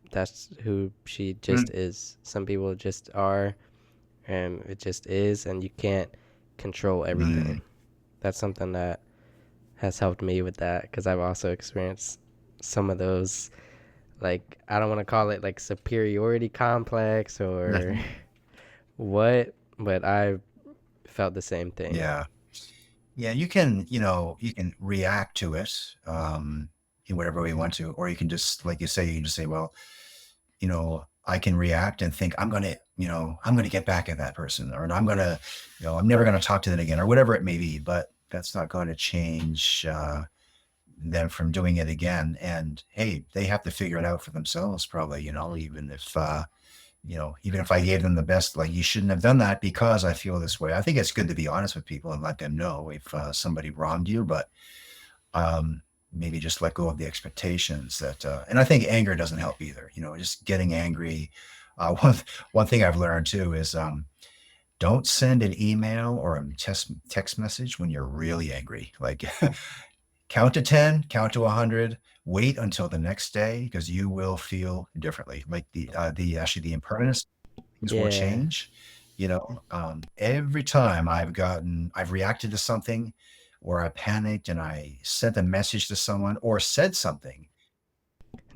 That's who she just mm, is. Some people just are, and it just is, and you can't control everything. mm. That's something that has helped me with that because I've also experienced some of those, like, I don't want to call it like superiority complex or what, but I felt the same thing. Yeah. Yeah, you can react to it in whatever way you want to, or you can just, like you say, you can just say, well, I can react and think I'm gonna get back at that person, or I'm gonna, I'm never gonna talk to them again, or whatever it may be. But that's not going to change them from doing it again. And hey, they have to figure it out for themselves, probably, even if I gave them the best, like, you shouldn't have done that because I feel this way. I think it's good to be honest with people and let them know if somebody wronged you, but um, maybe just let go of the expectations that, and I think anger doesn't help either. Just getting angry. One thing I've learned too is don't send an email or a text message when you're really angry. Like, count to 10, count to 100, wait until the next day because you will feel differently. Like the impermanence, things will Yeah. change. Every time I've reacted to something, or I panicked and I sent a message to someone or said something.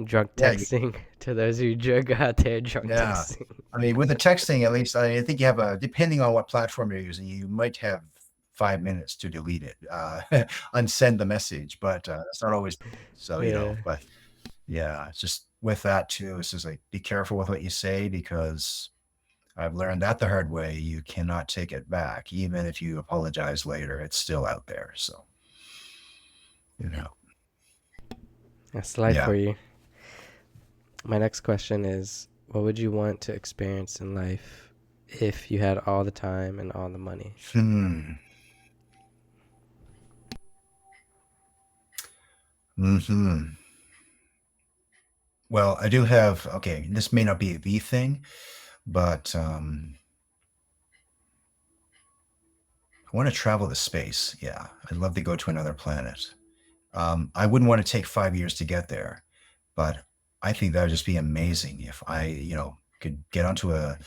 Drunk Yeah, texting to those who drug out there, drunk yeah. texting. I mean, with the texting, at least I think you have depending on what platform you're using, you might have 5 minutes to delete it, unsend the message, but that's not always. So, Yeah. but yeah, it's just with that too. It's just like, be careful with what you say because I've learned that the hard way. You cannot take it back. Even if you apologize later, it's still out there. So, you know, That's life yeah. for you. My next question is, what would you want to experience in life if you had all the time and all the money? Hmm. Hmm. Well, I do have, okay, this may not be the thing, but I want to travel to space. Yeah. I'd love to go to another planet. I wouldn't want to take 5 years to get there, but I think that would just be amazing if I, could get onto a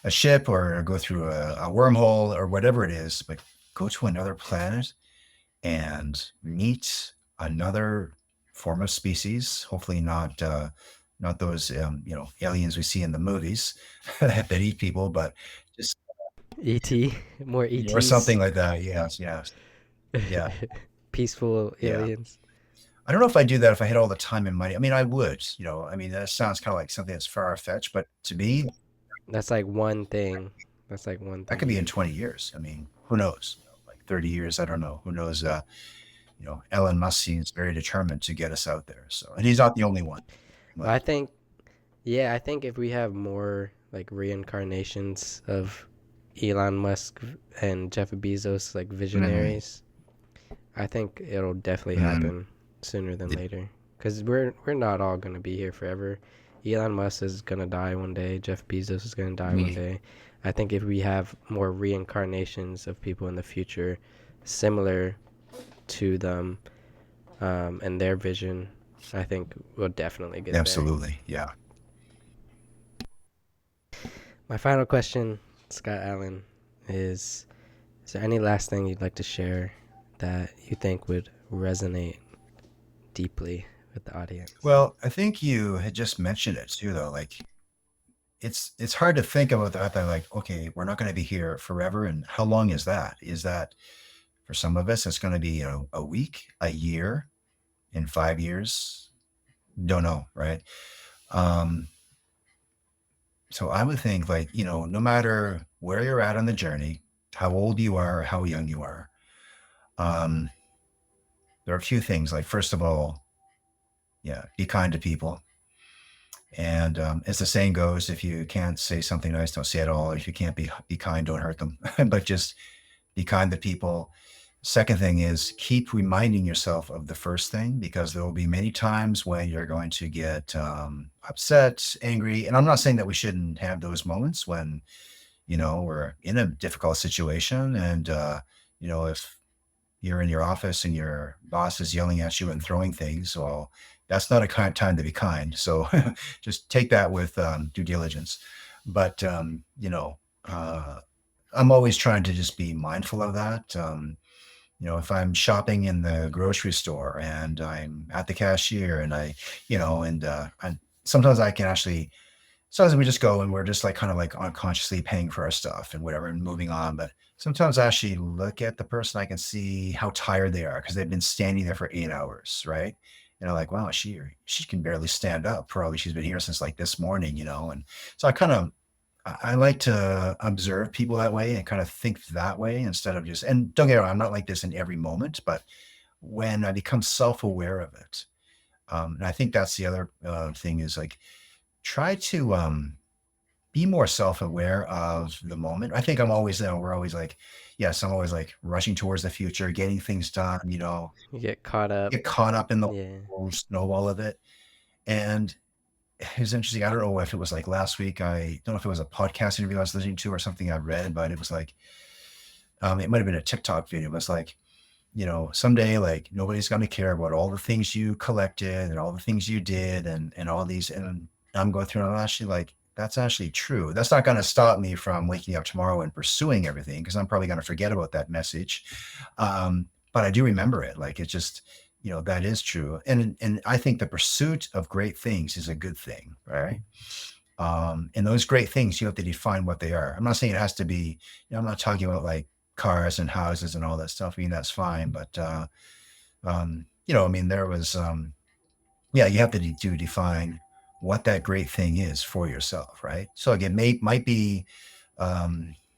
ship or go through a wormhole or whatever it is, but go to another planet and meet another form of species. Hopefully not those aliens we see in the movies that eat people, but just ET, more or ETs, something like that. Yes, yes, yeah, peaceful yeah. aliens. I don't know if I'd do that if I had all the time and money. I mean, I would, I mean, that sounds kind of like something that's far fetched, but to me, That's like one thing. That's like one that thing could you be in could do. 20 years. I mean, who knows? Like 30 years, I don't know. Who knows? Elon Musk seems very determined to get us out there. So, and he's not the only one. I Like, think, yeah, I think if we have more like reincarnations of Elon Musk and Jeff Bezos, like mm, visionaries, I think it'll definitely mm, happen sooner than later. Because we're not all gonna be here forever. Elon Musk is gonna die one day. Jeff Bezos is gonna die one we, day. I think if we have more reincarnations of people in the future, similar to them, and their vision, I think we'll definitely get there. absolutely, yeah. My final question, Scott Allen, is there any last thing you'd like to share that you think would resonate deeply with the audience? Well, I think you had just mentioned it too, though. Like, it's hard to think about that. That like, okay, we're not going to be here forever, and how long is that? Is that for some of us, it's going to be a week, a year, in 5 years? Don't know, right? Um, so I would think like, no matter where you're at on the journey, how old you are, how young you are, um, there are a few things. Like, first of all, yeah, be kind to people. And as the saying goes, if you can't say something nice, don't say it at all. If you can't be kind, don't hurt them. But just be kind to people. Second thing is keep reminding yourself of the first thing, because there will be many times when you're going to get upset, angry. And I'm not saying that we shouldn't have those moments when, we're in a difficult situation. And, if you're in your office and your boss is yelling at you and throwing things, well, that's not a kind time to be kind. So just take that with due diligence. But, uh, I'm always trying to just be mindful of that. If I'm shopping in the grocery store and I'm at the cashier and sometimes I can actually, sometimes we just go and we're just like kind of like unconsciously paying for our stuff and whatever and moving on. But sometimes I actually look at the person, I can see how tired they are because they've been standing there for 8 hours, right? And I'm like, wow, she can barely stand up. Probably she's been here since like this morning, And so I like to observe people that way and kind of think that way instead of just, and don't get me wrong, I'm not like this in every moment, but when I become self-aware of it, and I think that's the other thing is like try to be more self-aware of the moment. I think we're always like, yes, I'm always like rushing towards the future, getting things done, You get caught up. get caught up in the Yeah. whole snowball of it. And it's interesting. I don't know if it was like last week. I don't know if it was a podcast interview I was listening to or something I read, but it was like, it might have been a TikTok video. But it's like, someday, like nobody's going to care about all the things you collected and all the things you did and all these. And I'm going through and I'm actually like, that's actually true. That's not going to stop me from waking up tomorrow and pursuing everything because I'm probably going to forget about that message. But I do remember it. Like it's just, that is true. And I think the pursuit of great things is a good thing, right? And those great things, you have to define what they are. I'm not saying it has to be, I'm not talking about like cars and houses and all that stuff. I mean, that's fine. But, I mean, there was, yeah, you have to to define what that great thing is for yourself, right? So again, might be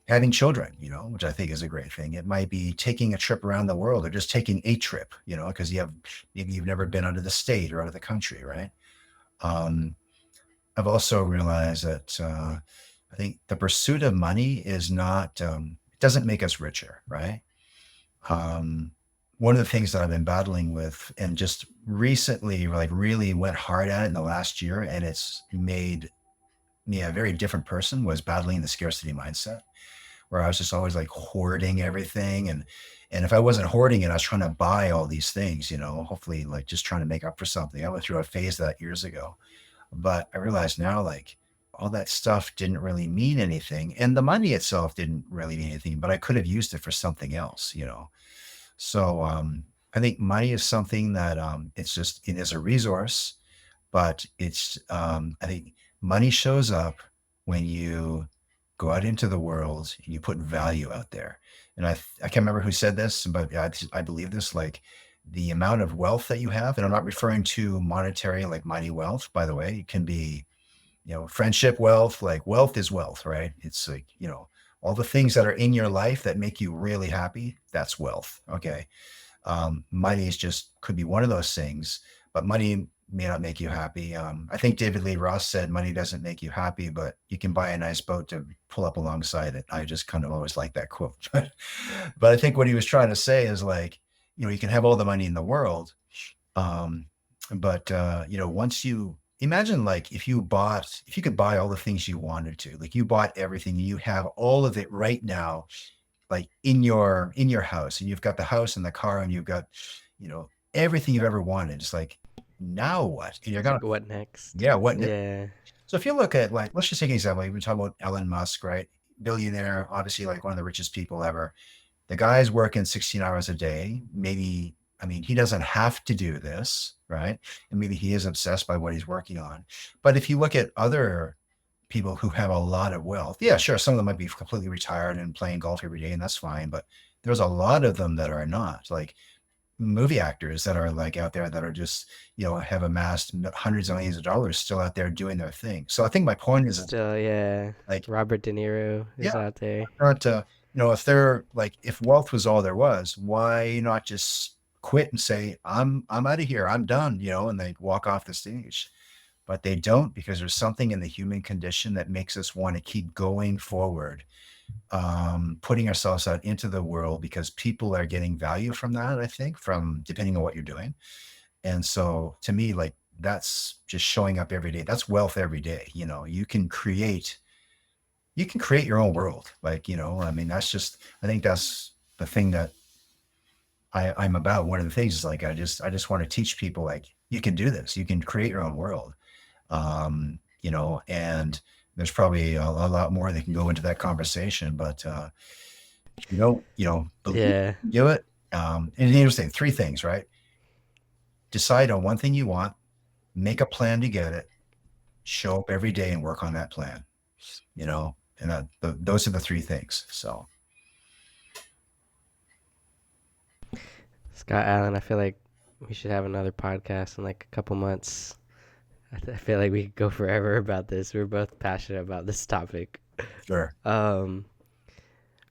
having children, which I think is a great thing. It might be taking a trip around the world or just taking a trip, because you've never been out of the state or out of the country, right? Um, I've also realized that I think the pursuit of money is not, it doesn't make us richer, right? Um, One of the things that I've been battling with and just recently, like, really went hard at it in the last year, and it's made me a very different person, was battling the scarcity mindset, where I was just always like hoarding everything. And if I wasn't hoarding it, I was trying to buy all these things, hopefully like just trying to make up for something. I went through a phase of that years ago. But I realize now, like, all that stuff didn't really mean anything. And the money itself didn't really mean anything, but I could have used it for something else. So I think money is something that it is a resource, but I think money shows up when you go out into the world and you put value out there. And I can't remember who said this, but I believe this, like the amount of wealth that you have, and I'm not referring to monetary, like money wealth, by the way, it can be, friendship wealth, like wealth is wealth, right? It's like, all the things that are in your life that make you really happy, that's wealth. Okay. Money is just could be one of those things, but money may not make you happy. I think David Lee Roth said money doesn't make you happy, but you can buy a nice boat to pull up alongside it. I just kind of always like that quote. But I think what he was trying to say is like, you can have all the money in the world. Um, but once you imagine, like, if you could buy all the things you wanted to, like you bought everything, you have all of it right now, like in your house, and you've got the house and the car, and you've got, you know, everything you've ever wanted. It's like, now what? And you're It's gonna, like, what next? yeah, what? Yeah. So if you look at, like, let's just take an example. We've been talking about Elon Musk, right? Billionaire, obviously, like one of the richest people ever. The guy's working 16 hours a day. Maybe, I mean, he doesn't have to do this, right? And maybe he is obsessed by what he's working on. But if you look at other people who have a lot of wealth, yeah, sure, some of them might be completely retired and playing golf every day, and that's fine. But there's a lot of them that are not, like movie actors that are like out there that are just, have amassed hundreds of millions of dollars still out there doing their thing. So I think my point is, Still, yeah. like, Robert De Niro yeah, is out there. not if they're like, if wealth was all there was, why not just quit and say, I'm out of here, I'm done, and they walk off the stage. But they don't, because there's something in the human condition that makes us want to keep going forward, putting ourselves out into the world, because people are getting value from that, I think, from depending on what you're doing. And so to me, like, that's just showing up every day. That's wealth every day. You can create your own world. Like, I mean, I think that's the thing that I'm about. One of the things is like, I just want to teach people, like, you can do this. You can create your own world. And there's probably a lot more that can go into that conversation, but believe, Yeah. do it. And the interesting, three things, right? Decide on one thing you want, make a plan to get it, show up every day and work on that plan, and those are the three things. So Scott Allan, I feel like we should have another podcast in like a couple months. I feel like we could go forever about this. We're both passionate about this topic. sure. Um,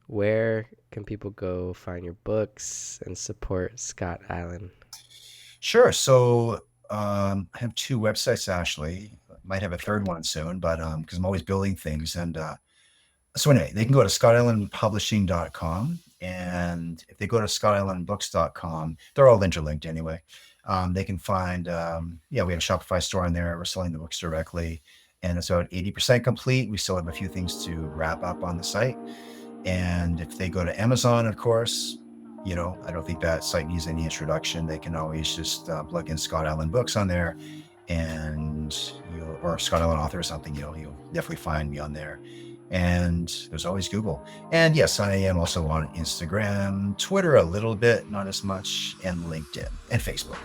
where can people go find your books and support Scott Allan? Sure. So I have two websites, actually. Might have a third one soon, but because I'm always building things. And so anyway, they can go to scottallenpublishing.com. And if they go to scottallenbooks.com, they're all interlinked anyway. They can find, we have a Shopify store on there. We're selling the books directly. And it's about 80% complete. We still have a few things to wrap up on the site. And if they go to Amazon, of course, I don't think that site needs any introduction. They can always just plug in Scott Allan Books on there, and or Scott Allan Author or something. You'll definitely find me on there. And there's always Google. And yes, I am also on Instagram, Twitter a little bit, not as much, and LinkedIn and Facebook.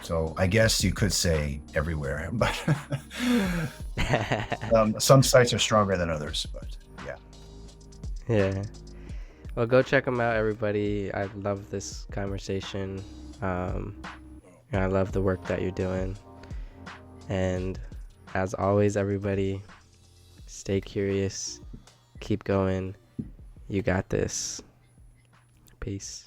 So I guess you could say everywhere, but some sites are stronger than others. But yeah. Yeah. Well, go check them out, everybody. I love this conversation. And I love the work that you're doing. And as always, everybody, stay curious. Keep going. You got this. Peace.